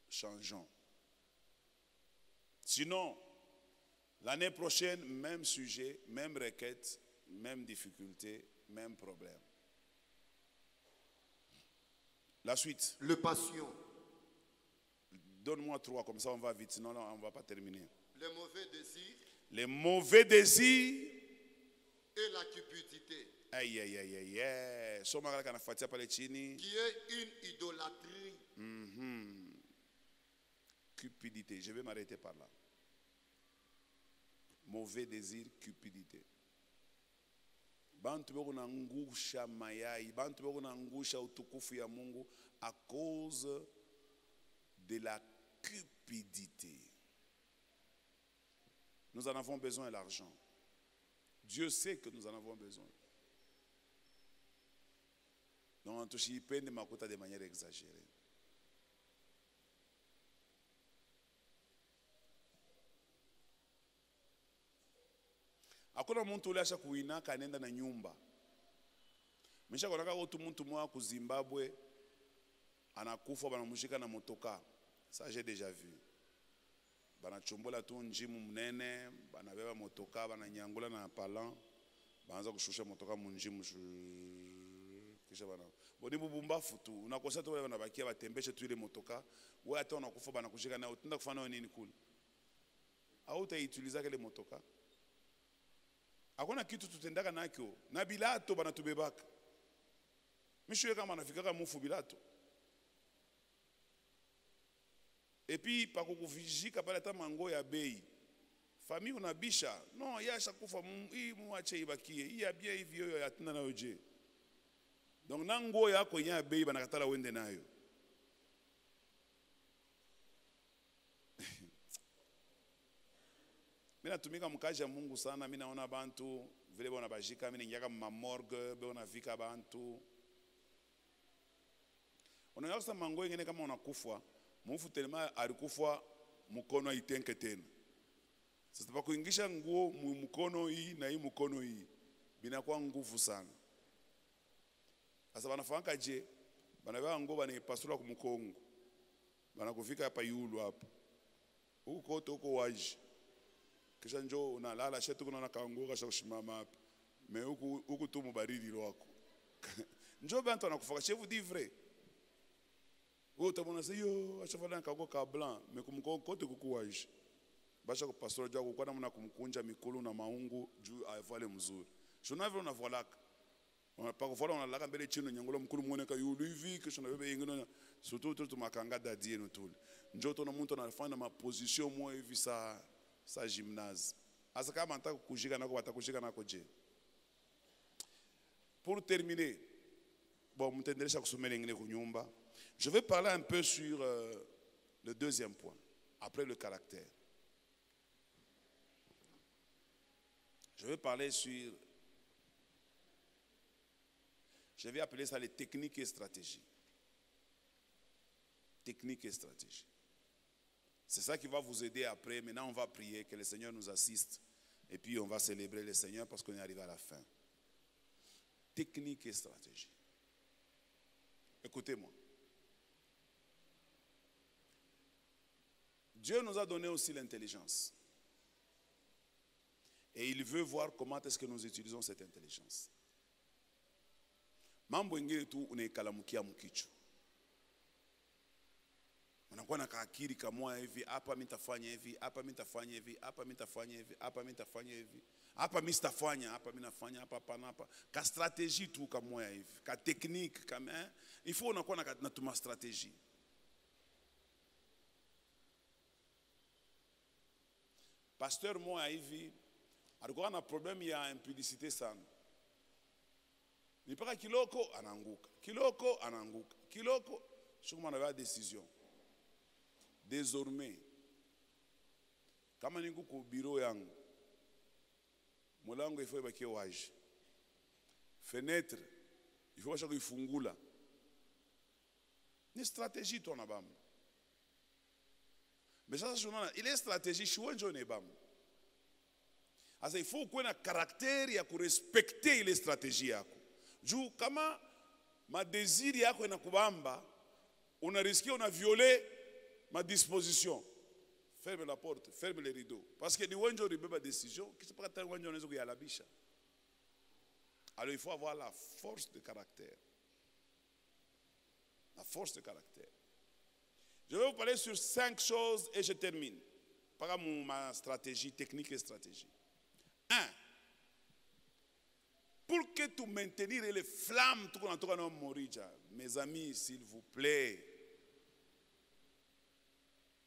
changeons. Sinon, l'année prochaine, même sujet, même requête, même difficulté, même problème. La suite. Le passion. Donne-moi 3, comme ça on va vite, sinon on ne va pas terminer. Les mauvais désirs. Les mauvais désirs. Et la cupidité. Aïe, aïe, aïe, aïe, aïe. Qui est une idolâtrie. Cupidité. Je vais m'arrêter par là. Mauvais désir, cupidité. Bantu beko na ngusha mayai, bantu beko na ngusha utukufu ya Mungu à cause de la cupidité. Nous en avons besoin de l'argent. Dieu sait que nous en avons besoin. Donc on touche peine de makuta de manière exagérée. Hakuna muntu uliasha kuina kanenda na nyumba. Misha konaka utu muntu mwa ku Zimbabwe anakufa banamushika na motoka. Ça j'ai déjà vu. Banachombola tu njimu mnene, banabeba motoka, bananyangula na palan, banaanza kushusha motoka munjimu kisha bana. Boni bubumbafu tu, unakosa tu wale banabakia batembeshe tu ile motoka, wewe hata unakufa banakushika na utenda kufanya nini kule? auta utiliza kile motoka. Hakuna kitu tutendaka nakyo. Na bilato banatubebaka. Mishwe kama nafikaka mufu bilato. Et puis pakukuvijika pale hata mango ya bei. Famille unabisha. Non, yasha kufa hii muache ibakie. Hii ya bien hivi yoyo yatina na oje. Donc nango yako nya bei banakatala wende nayo. Mina tumika mkaji ya Mungu sana, mina ona bantu vile bona bajika, mina ingiaka mamorgue, bona vika bantu. Unayaksa mango ingene kama unakufwa, mufu telema alikufwa mukono itenke tena. Sasa pa kuingisha nguo mkono hii na hii mkono hii, binakuwa nguvu sana. Sasa banafanya je, banabeba nguo banipasula ku mkongo. Banakufika hapa yulu hapa. Huko toko waji. Kisha njoo unalala shetu kuna nakaanguka kasha kushimama hapa. Me huku tu mubaridi wako. Njoo bantu anakufa chevu di vrai. Wewe utabona sasa yo achafala nakago ka blanc me kumkongo kote kukuwaji. Basha kupasura jua kwa namna kumkunja mikulu na maungu juu avale mzuri. Shonavyo unavolaka. Pakuvola unalaka mbele chino nyangolo mkulu muoneka yulu hivi kisha na bebe yengine surtout tu makanga dadie no tuli. Njoo tona muntu anafanya ma position mo hivi sa gymnase. Asa kama nataka kujika nako watakujika nako je. Pour terminer, bon mtendelesha kusomela ngine kunyumba. Je vais parler un peu sur le deuxième point, après le caractère. Je vais parler sur, je vais appeler ça les techniques et stratégies. Techniques et stratégies. C'est ça qui va vous aider après. Maintenant, on va prier, que le Seigneur nous assiste. Et puis, on va célébrer le Seigneur parce qu'on est arrivé à la fin. Techniques et stratégies. Écoutez-moi. Dieu nous a donné aussi l'intelligence. Et il veut voir comment est-ce que nous utilisons cette intelligence. Mambo ingine tu unaikalamukia mkicho. Unakuwa na kaakiri kama hivi, hapa mimi nitafanya hivi, hapa mimi nitafanya hivi, hapa mimi nitafanya hivi, hapa mimi nitafanya hivi. Hapa mimi sitafanya, hapa mimi nafanya, hapa pana hapa. Ka stratégie tu kama hivi, ka technique kama il faut unakuwa na tuma stratégie. Pasteur moi hivi alikuwa na problem ya impudicité sana. Nipaka kiloko anaanguka. Kiloko anaanguka. Kiloko shukuma na décision. Désormais kama niko ku bureau yangu mulango ifo ibaki waje. Fenêtre il faut chaque ifungula. Ni stratégie to na bamba. Mais ça il est stratégie chouenjo ne bamba. Asa il faut kuwe na caractère ya kurespecter ile stratégie yako. Juu kama madésir yako inakubamba unariskia una violer ma disposition. Ferme la porte, ferme les rideaux. Parce que ni wenjo ribeba décision, qui se pas tant wenjo nezo kuyalabisha. Alors il faut avoir la force de caractère. La force de caractère. Je vais vous parler sur 5 choses et je termine. Par ma stratégie, technique et stratégie. 1. Pour que tu maintenir les flammes, tout qu'on a morija, mes amis, s'il vous plaît,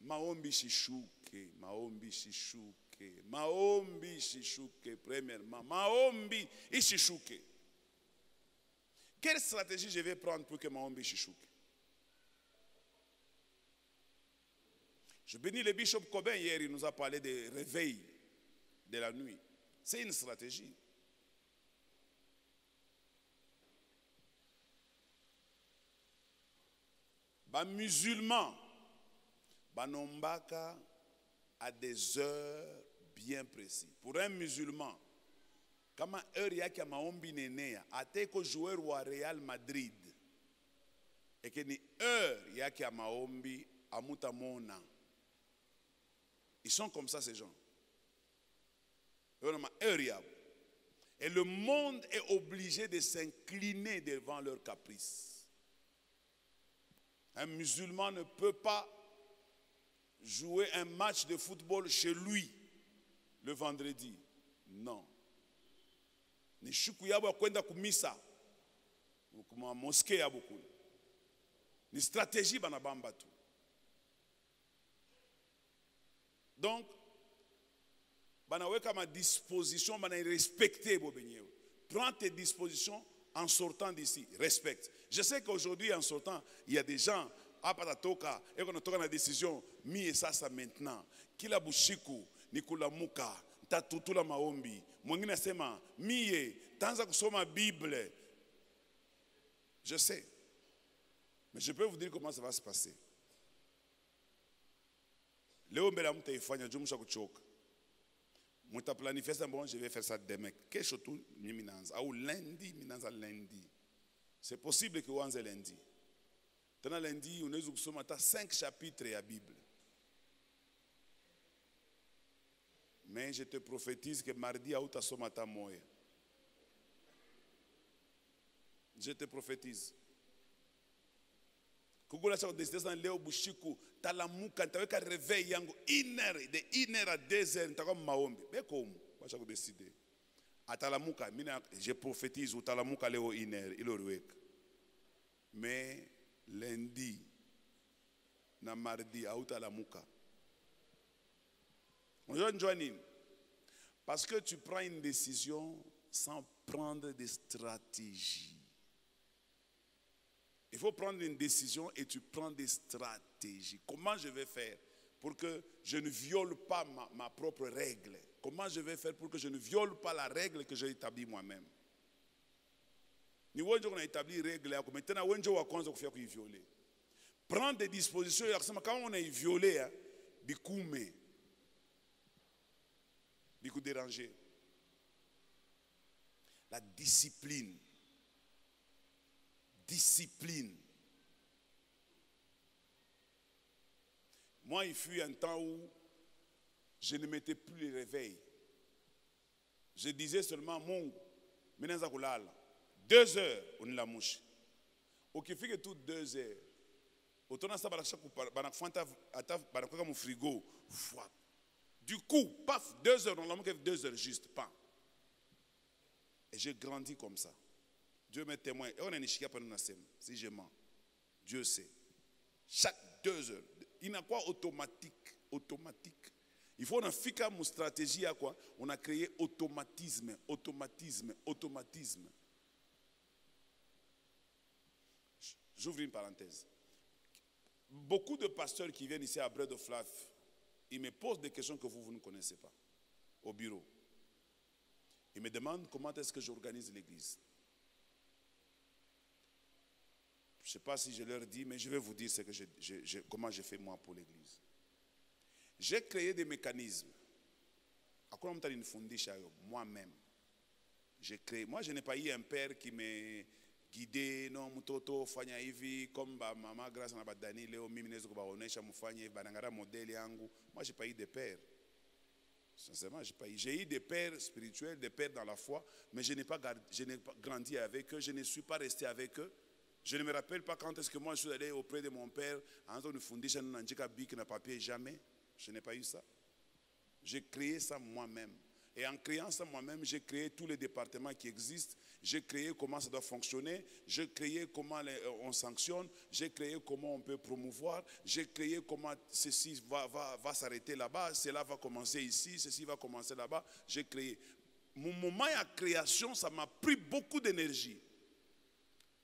maombi shishuke, maombi shishuke, maombi shishuke, premièrement, maombi shishuke. Quelle stratégie je vais prendre pour que maombi shishuke? Je bénis le bishop Cobin hier, il nous a parlé des réveils de la nuit. C'est une stratégie. Les musulmans, banombaka à des heures bien précises. Pour un musulman, comme heure yaki maombi nenea, ate ko joueur wa Real Madrid, et que ni heure yaki maombi amutamona. Ils sont comme ça ces gens. Et le monde est obligé de s'incliner devant leurs caprices. Un musulman ne peut pas jouer un match de football chez lui le vendredi. Non. Ni shuku yabo kwenda kumisa. Kuma mosquée ya beaucoup. Ni stratégie banabamba tout. Donc banaweka ma disposition, bana respecter bo benyewe. Prends tes dispositions en sortant d'ici, respecte. Je sais qu'aujourd'hui en sortant, il y a des gens apatatoka et qu'on a la décision mi et ça maintenant. Kila bushiku nikula muka tatutula maombi. Mwingine sema mie tanza kusoma Bible. Je sais. Mais je peux vous dire comment ça va se passer. Leo mbele mtu ifanya jumusha kuchoka. Muta planifier ça, bon, je vais faire ça demain. Quelque chose tout minanza ou lundi, minanza lundi. C'est possible que uanze lundi. Tena lundi unaweza kusoma hata 5 chapitres ya Bible. Mais je te prophétise que mardi hautasoma hata moya. Je te prophétise. Kugula cha décider dans leo bushiku talamuka nitaweka réveil yangu 1 heure de 1 heure à 2 heures nitakuwa maombi. Bekomu bacha kudécider. Atalamuka mina je prophétise utalamuka leo 1 heure iloriweka. Mais lundi na mardi hautalamuka. Unajua nini? Parce que tu prends une décision sans prendre des stratégies. Il faut prendre une décision et tu prends des stratégies. Comment je vais faire pour que je ne viole pas ma propre règle? Comment je vais faire pour que je ne viole pas la règle que j'ai établie moi-même? Ni wenjo qu'on a établi règle yako, maintenant wenjo wa kwanza kufia kuivioler. Prendre des dispositions, quand on a violé, bikume, biku déranger. La discipline. Discipline. Moi, il fut un temps où je ne mettais plus les réveils. Je disais seulement, Mungu, menenza kulala. 2 heures, on la mouche. Au qui fait que tout 2 heures. Autant ça, mon frigo. Du coup, paf, 2 heures, on l'a mouche 2 heures juste, pas. Et j'ai grandi comme ça. Dieu m'est témoin. Et on est nichika pour nous si je mens. Dieu sait. Chaque 2 heures. Il n'a quoi automatique. Automatique. Il faut une stratégie à quoi? On a créé automatisme. Automatisme. Automatisme. J'ouvre une parenthèse. Beaucoup de pasteurs qui viennent ici à Bread of Life, ils me posent des questions que vous ne connaissez pas. Au bureau. Ils me demandent comment est-ce que j'organise l'église. Je ne sais pas si je leur dis, mais je vais vous dire ce que comment j'ai fait moi pour l'église. J'ai créé des mécanismes. Moi-même. J'ai créé. Moi, je n'ai pas eu un père qui m'a guidé, non, mutoto, fanya hivi, comme maman, grâce à Badani, Léo, Miminezo, Baonesha, Mufanya, Banangara, modèle yangu. Moi, je n'ai pas eu de père. Sincèrement, j'ai eu des pères spirituels, des pères dans la foi, mais je n'ai pas grandi avec eux, je ne suis pas resté avec eux. Je ne me rappelle pas quand est-ce que moi je suis allé auprès de mon père, en train de fonder chez Nanjika Bik, n'a papier, jamais. Je n'ai pas eu ça. J'ai créé ça moi-même. Et en créant ça moi-même, j'ai créé tous les départements qui existent. J'ai créé comment ça doit fonctionner. J'ai créé comment on sanctionne. J'ai créé comment on peut promouvoir. J'ai créé comment ceci va s'arrêter là-bas. Cela va commencer ici. Ceci va commencer là-bas. J'ai créé. Mon moment de création, ça m'a pris beaucoup d'énergie.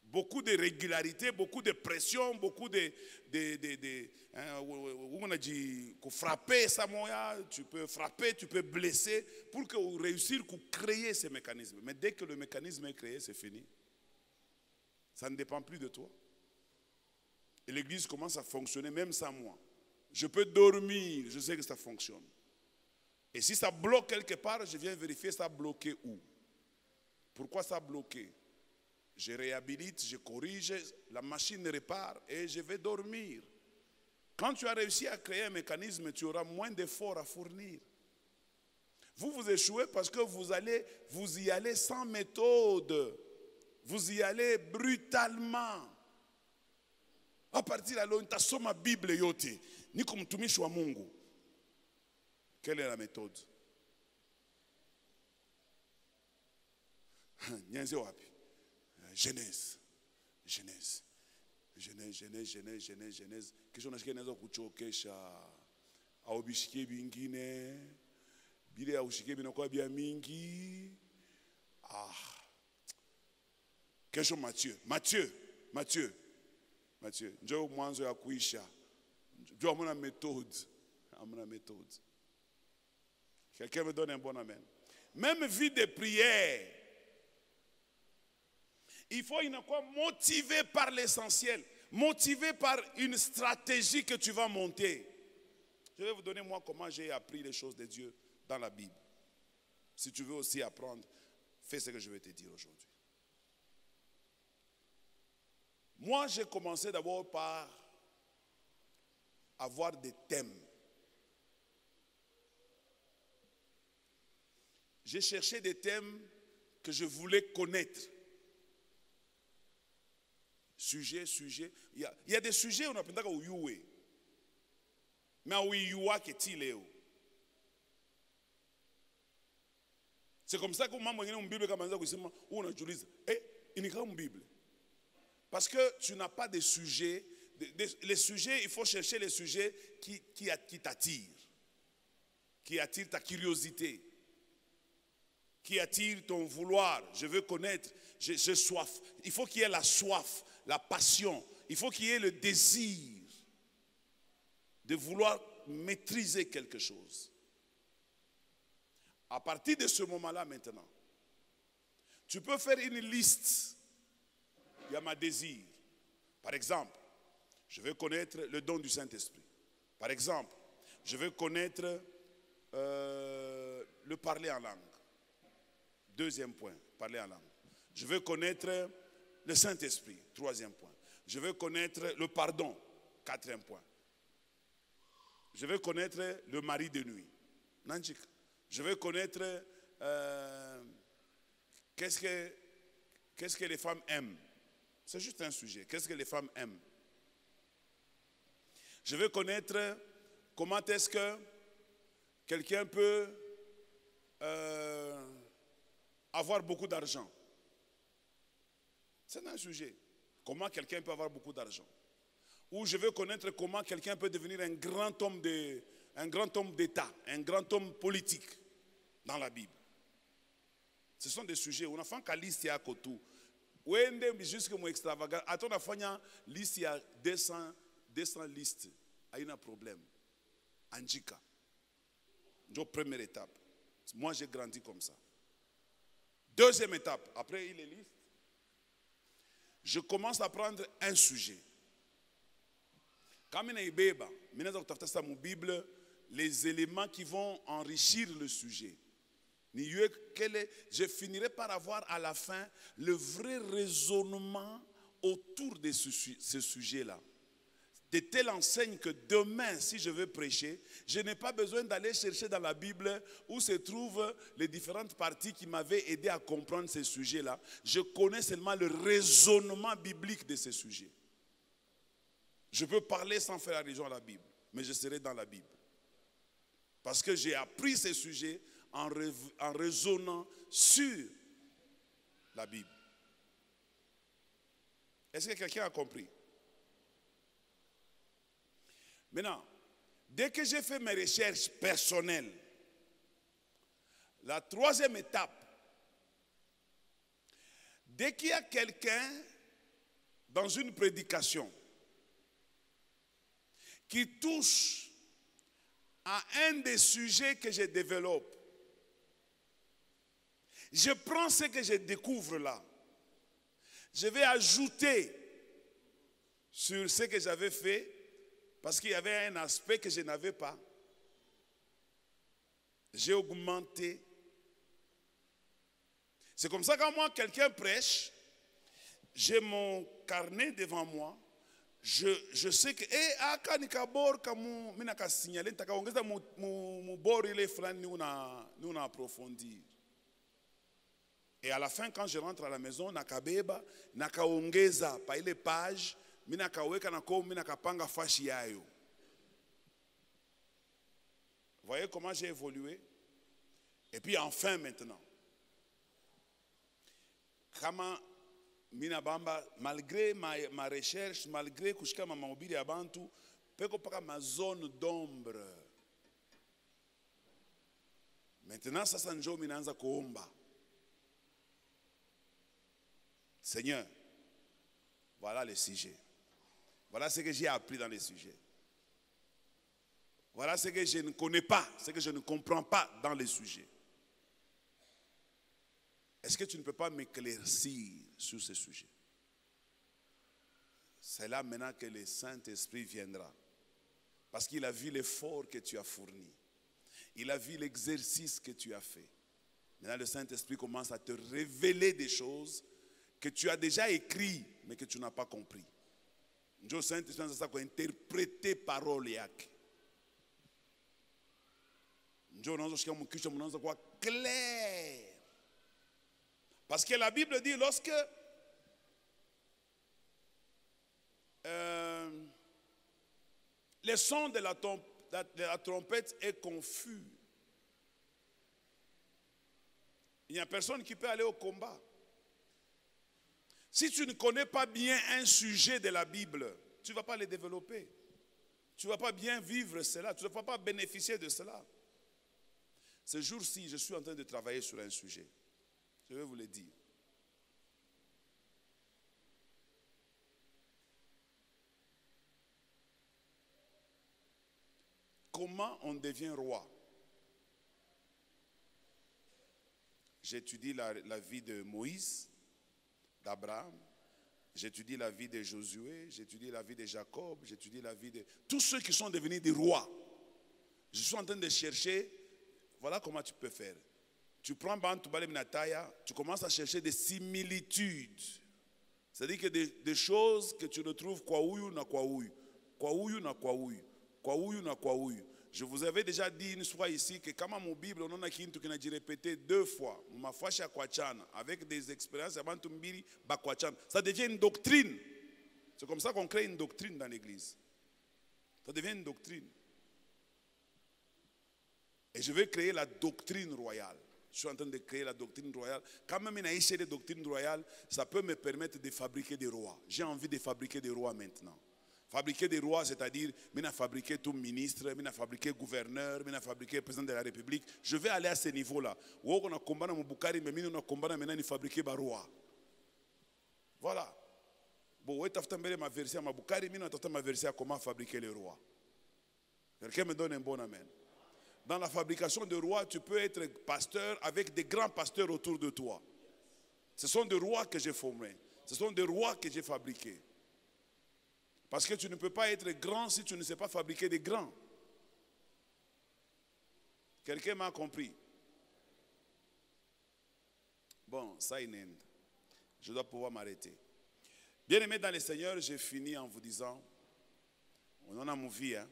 Beaucoup de régularité, beaucoup de pression, beaucoup on a dit que frapper ça tu peux frapper, tu peux blesser pour que vous réussir à créer ces mécanismes. Mais dès que le mécanisme est créé, c'est fini. Ça ne dépend plus de toi. Et l'église commence à fonctionner même sans moi. Je peux dormir, je sais que ça fonctionne. Et si ça bloque quelque part, je viens vérifier ça a bloqué où. Pourquoi ça a bloqué? Je réhabilite, je corrige, la machine répare et je vais dormir. Quand tu as réussi à créer un mécanisme, tu auras moins d'efforts à fournir. Vous échouez parce que vous y allez sans méthode. Vous y allez brutalement. À partir de là, tu as ma Bible yote. Ni comme tumishi wa Mungu. Quelle est la méthode? Nyenze wapi? Genèse. Genèse. Genèse, Genèse, Genèse, Genèse, Genèse. Kisha unasikia inaweza kuchokesha. Au bishikie bingine. Bile ya ushikie binakuwa bia mingi. Kesho Matthieu. Njoo mwanzo ya kuisha. Njoo amuna méthode. Quelqu'un me donne un bon amen. Même vie de prière. Il faut être motivé par l'essentiel. Motivé par une stratégie que tu vas monter. Je vais vous donner moi comment j'ai appris les choses de Dieu dans la Bible. Si tu veux aussi apprendre, fais ce que je vais te dire aujourd'hui. Moi, j'ai commencé d'abord par avoir des thèmes. J'ai cherché des thèmes que je voulais connaître. Sujet. Il y a des sujets où on appelle ça mais uyuwa ketileo. C'est comme ça que maman ngine mu Bible kama anza kusema unajiuliza inika mu Bible. Parce que tu n'as pas de sujets. Les sujets, il faut chercher les sujets qui t'attirent. Qui attirent ta curiosité. Qui attirent ton vouloir. Je veux connaître, j'ai soif. Il faut qu'il y ait la soif, la passion. Il faut qu'il y ait le désir de vouloir maîtriser quelque chose. À partir de ce moment-là maintenant, tu peux faire une liste. Il y a ma désir. Par exemple, je veux connaître le don du Saint-Esprit. Par exemple, je veux connaître le parler en langue. Deuxième point, parler en langue. Je veux connaître le Saint-Esprit. Troisième point. Je veux connaître le pardon. Quatrième point. Je veux connaître le mari de nuit. Nanjik. Je veux connaître qu'est-ce que les femmes aiment. C'est juste un sujet. Qu'est-ce que les femmes aiment? Je veux connaître comment est-ce que quelqu'un peut avoir beaucoup d'argent. C'est un sujet. Comment quelqu'un peut avoir beaucoup d'argent. Ou je veux connaître comment quelqu'un peut devenir un grand homme d'État, un grand homme politique dans la Bible. Ce sont des sujets. On a fait une liste à côté. Wende jusque mon extravagant. Attends, on a fait une liste, il y a 200 listes. Il y a un problème. Anjika. C'est première étape. Moi, j'ai grandi comme ça. Deuxième étape. Après, il est liste. Je commence à prendre un sujet. Quand je Bible, les éléments qui vont enrichir le sujet. Je finirai par avoir à la fin le vrai raisonnement autour de ce sujet-là. De telle enseigne que demain, si je veux prêcher, je n'ai pas besoin d'aller chercher dans la Bible où se trouvent les différentes parties qui m'avaient aidé à comprendre ces sujets-là. Je connais seulement le raisonnement biblique de ces sujets. Je peux parler sans faire allusion à la Bible, mais je serai dans la Bible. Parce que j'ai appris ces sujets en raisonnant sur la Bible. Est-ce que quelqu'un a compris? Maintenant, dès que j'ai fait mes recherches personnelles, la troisième étape, dès qu'il y a quelqu'un dans une prédication qui touche à un des sujets que je développe, je prends ce que je découvre là. Je vais ajouter sur ce que j'avais fait parce qu'il y avait un aspect que je n'avais pas. J'ai augmenté. C'est comme ça que quand moi, quelqu'un prêche, j'ai mon carnet devant moi. Je sais que akanika bor kamu mina ka signaler nitakaongeza mu bor ile fulani ni una approfondir. Et à la fin, quand je rentre à la maison, nakabeba nakaongeza pa ile page mina kaweka nako mina kapanga fashi yayo. Voyez comment j'ai évolué? Et puis enfin maintenant, kama mina bamba malgré ma recherche, malgré kushika mahubiri ya bantu, peko paka ma zone d'ombre. Maintenant sasa njoo minaanza kuomba. Seigneur, voilà le sujet. Voilà ce que j'ai appris dans les sujets. Voilà ce que je ne connais pas, ce que je ne comprends pas dans les sujets. Est-ce que tu ne peux pas m'éclaircir sur ce sujet? C'est là maintenant que le Saint-Esprit viendra. Parce qu'il a vu l'effort que tu as fourni. Il a vu l'exercice que tu as fait. Maintenant le Saint-Esprit commence à te révéler des choses que tu as déjà écrites, mais que tu n'as pas compris. Le Saint-Esprit va interpréter parole yake. Clair. Parce que la Bible dit lorsque le son de la trompette est confus, il n'y a personne qui peut aller au combat. Si tu ne connais pas bien un sujet de la Bible, tu ne vas pas le développer. Tu ne vas pas bien vivre cela, tu ne vas pas bénéficier de cela. Ce jour-ci, je suis en train de travailler sur un sujet. Je vais vous le dire. Comment on devient roi? J'étudie la vie de Moïse, d'Abraham, j'étudie la vie de Josué, j'étudie la vie de Jacob, j'étudie la vie de tous ceux qui sont devenus des rois. Je suis en train de chercher, voilà comment tu peux faire. Tu prends Bantu Bale Minataya, tu commences à chercher des similitudes. C'est-à-dire que des choses que tu retrouves Kwaouyu na Kwaouyu, Kwaouyu na Kwaouyu, Kwaouyu na Kwaouyu. Je vous avais déjà dit une fois ici que quand mon Bible, on a qui a dit répéter 2 fois, avec des expériences, ça devient une doctrine. C'est comme ça qu'on crée une doctrine dans l'église. Ça devient une doctrine. Et je vais créer la doctrine royale. Je suis en train de créer la doctrine royale. Quand même, il y a essayé de doctrine royale, ça peut me permettre de fabriquer des rois. J'ai envie de fabriquer des rois maintenant. Fabriquer des rois, c'est-à-dire, je fabriquer tout ministre, je fabriquer gouverneur, je fabriquer président de la République. Je vais aller à ce niveau-là. On a combattu mon Boukari, mais on a combattu maintenant de fabriquer des rois. Voilà. Bon, oui, tu as ma version à ma Boukari, mais tu as ma version à comment fabriquer les rois. Quelqu'un me donne un bon amen. Dans la fabrication de rois, tu peux être pasteur avec des grands pasteurs autour de toi. Ce sont des rois que j'ai formés. Ce sont des rois que j'ai fabriqués. Parce que tu ne peux pas être grand si tu ne sais pas fabriquer des grands. Quelqu'un m'a compris? Bon, ça y est. Je dois pouvoir m'arrêter. Bien aimé dans le Seigneur, j'ai fini en vous disant, on en a mon vie, hein?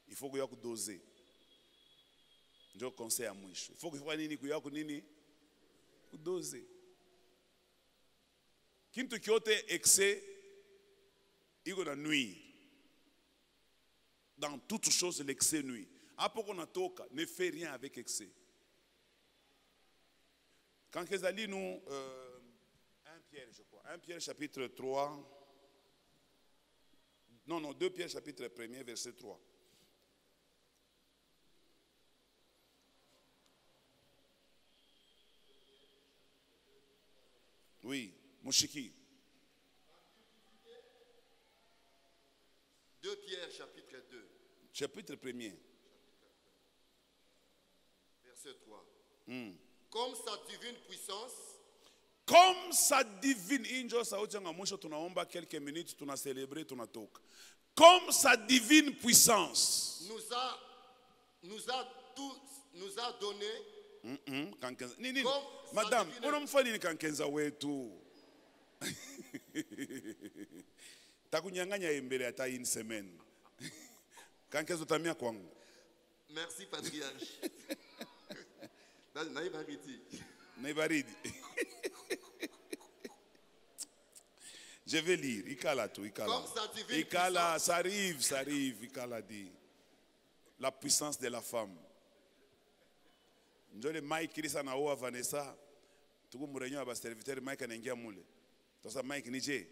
Il faut que vous dosez. Je conseille à moi. Il faut que vous dosez. Kintu kiote excès, il y a nuit. Dans toutes choses, l'excès nuit. Après qu'on a toka, ne fait rien avec excès. Quand Kézali nous, 1 Pierre, je crois, 1 Pierre chapitre 3, non, 2 Pierre chapitre 1er, verset 3. Oui, Mouchiki. 2 Pierre chapitre 2. Chapitre 1er. Verset 3. Comme sa divine puissance. Comme sa divine. Injo sauti nga mwisho tunaomba quelques minutes, tunacélébrer, tunatoka. Comme sa divine puissance. Nous a donné. Nini, madame, unamfanya nini kankenza wetu? Takunyanganya imbele hata une semaine. Kankenza utamia kwangu. Merci patriarche. Naibaridi. Naibaridi. Je vais lire. Ikala tout, Ikala. Comme sa divine Ikala, ça arrive, Ikala dit. La puissance de la femme. Njole Mike Kirisa na oa Vanessa. tuku murenyo aba serviteur Mike anaingia mule. Tosa Mike ni je.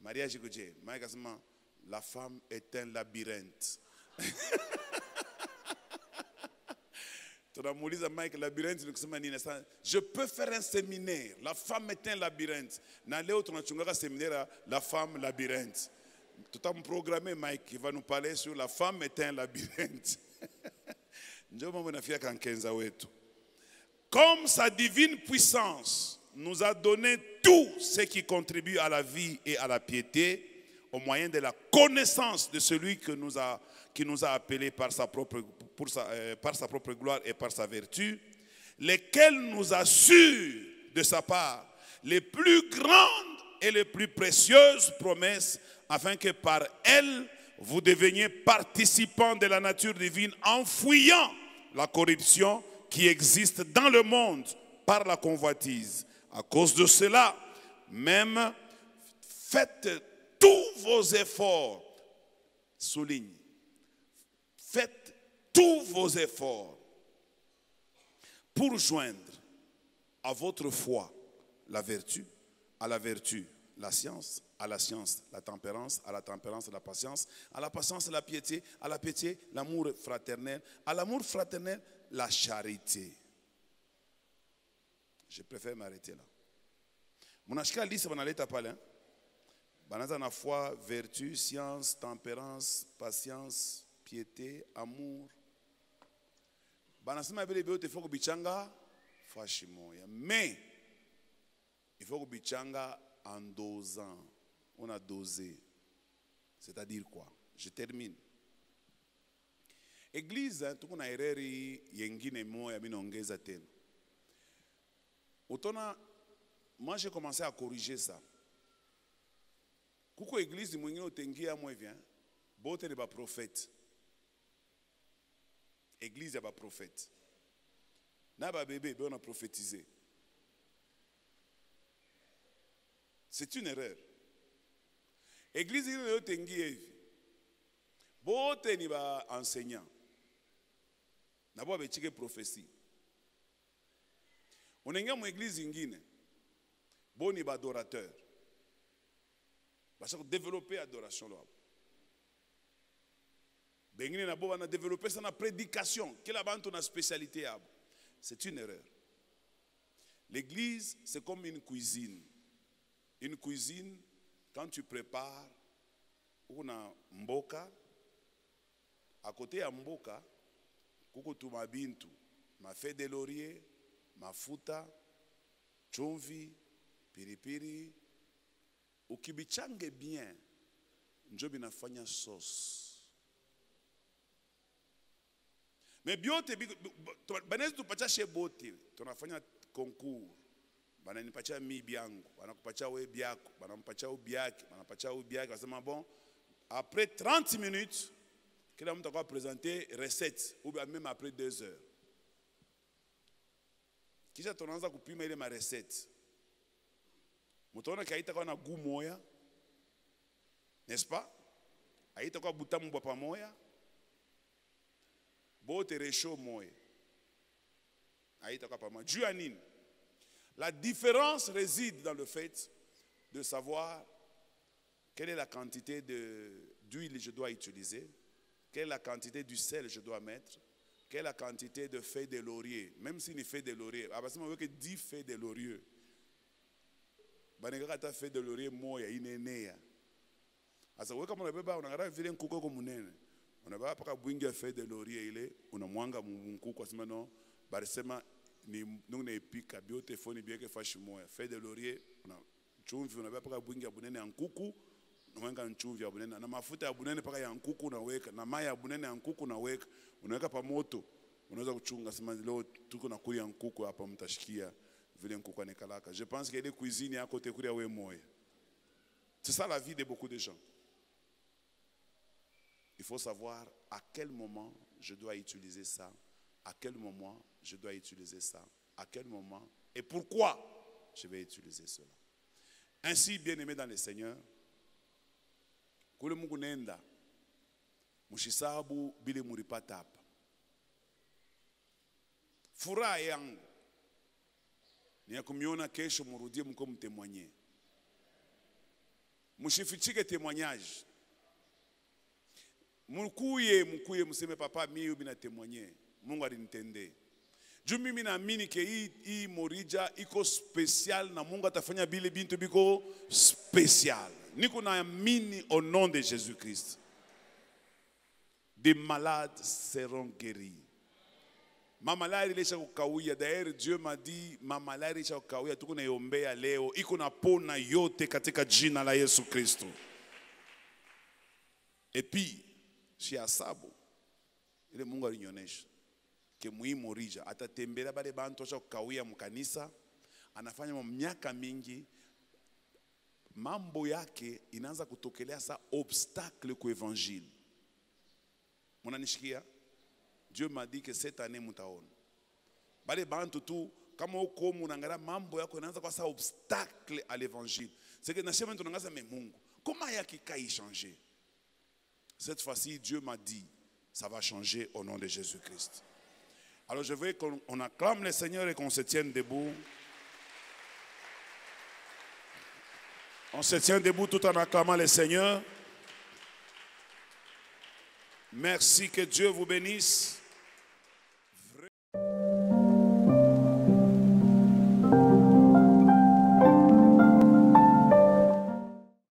Mariage ko je. Mike asema la femme est un labyrinthe. Mike, labyrinthe, je peux faire un séminaire. La femme est un labyrinthe. Dans un séminaire, la femme labyrinthe. Tout à programmé, Mike, qui va nous parler sur la femme est un labyrinthe. Comme sa divine puissance nous a donné tout ce qui contribue à la vie et à la piété, au moyen de la connaissance de celui qui nous a appelés par sa propre gloire et par sa vertu, lesquels nous assurent de sa part les plus grandes et les plus précieuses promesses, afin que par elles, vous deveniez participants de la nature divine en fuyant la corruption qui existe dans le monde par la convoitise. À cause de cela, même faites tous vos efforts, souligne, faites tous vos efforts pour joindre à votre foi la vertu, à la vertu la science, à la science la tempérance, à la tempérance la patience, à la patience la piété, à la piété l'amour fraternel, à l'amour fraternel la charité. Je préfère m'arrêter là. Mon achika liste va n'aller taper là. Banaza na foi, vertu, science, tempérance, patience, piété, amour. Banasema bele biote faut que bichanga fashimoya. Mais il faut que bichanga en dosant. On a dosé. C'est-à-dire quoi? Je termine. Église, tout qu'on a erreur yengine moya minongeza tena. Otona, moi j'ai commencé à corriger ça. Kuko église mwingine otengia mwe vient, bote ne ba prophète. Église ya ba prophète. Na ba bébé on a prophétisé. C'est une erreur. Église ile otengia hivi. Bote ni ba enseignant. Na bo bechike prophétie. Onenga mu église ingine. Boni ba adorateur. Parce que développer l'adoration là. Bengine na bo na développer ça na prédication, quelle abantu na spécialité abo. C'est une erreur. L'église, c'est comme une cuisine. Une cuisine, quand tu prépares una mboka, à côté ya mboka, kuko tuma bintu, ma feuille de laurier, mafuta, chumvi, piripiri, ukibichange bien, njo binafanya sauce. Mais biote, banezi tupacha chez bote, tunafanya concours. Bananipacha mi biangu, banakupacha we biako, banampacha u biaki, banapacha u biaki, basema bon, après 30 minutes, kila mtu akwa présenter recette, ou même après 2 heures. Kisha tunaanza kupima ile ma recette. Mutaona kaita kwa na goût moya, n'est-ce pas? Aita kwa butamu bwa pamoya. Bote réchaud moya. Aita kwa pamoya. Dieu anine. La différence réside dans le fait de savoir quelle est la quantité d'huile que je dois utiliser, quelle est la quantité du sel que je dois mettre, quelle est la quantité de feuilles de laurier. Même si une feuille de laurier, parce que 10 feuilles de laurier. Banekaka fait de laurier moya inenea. Asa weka mwana beba unangara vile nkuko ko munene. Unababa paka bwingi feuille de laurier ile unamwanga munkuko asema no barisema ni nungna epika biote foni bieke fashi moya. Feuille de laurier una chumvi unababa paka bwingi abunene ya nkuku unaweka nchumvi ya bunene na mafuta ya bunene paka ya nkuku unaweka na mai ya bunene ya nkuku unaweka unaweka pa moto unaweza kuchunga sema leo tuko na kuli ya nkuku hapa mtashikia. Je pense qu'il y a des cuisines à côté de moi. C'est ça la vie de beaucoup de gens. Il faut savoir à quel moment je dois utiliser ça, à quel moment je dois utiliser ça, à quel moment et pourquoi je vais utiliser cela. Ainsi, bien-aimés dans le Seigneur, kule Mungu nenda mushisabu bile muripata hapa. Furaha yangu ni ya kumiona kesho murudie mko mtemwanye. Mshifichike témoignage. Mkuye mseme papa mimi bina témoigner. Mungu alinitendea. Juu mimi naamini ke hii morija iko special na Mungu atafanya bile bintu biko special. Niko naamini au nom de Jésus-Christ. Des malades seront guéris. Ma malade ilisha kukawia. D'ailleurs Dieu m'a dit ma malade ilisha kukawia. Tuko naiombea leo. Iko napona yote katika jina la Yesu Kristo. Et puis si asabu ile Mungu alinionyesha ke muhimu rija atatembea bale bantu washa kukawia mkanisa, anafanya miaka mingi, mambo yake inaanza kutokelea sa obstacle kwa evangile. Mnanishikia? Dieu m'a dit que cette année mutaona. Bale bantu tu kama uko munangara mambo yako inaanza kwa sa obstacle à l'évangile. C'est que nasema tunangaza mais Mungu, comment yaki kai changer? Cette fois-ci Dieu m'a dit ça va changer au nom de Jésus-Christ. Alors je veux qu'on acclame le Seigneur et qu'on se tienne debout. On se tient debout tout en acclamant le Seigneur. Merci, que Dieu vous bénisse.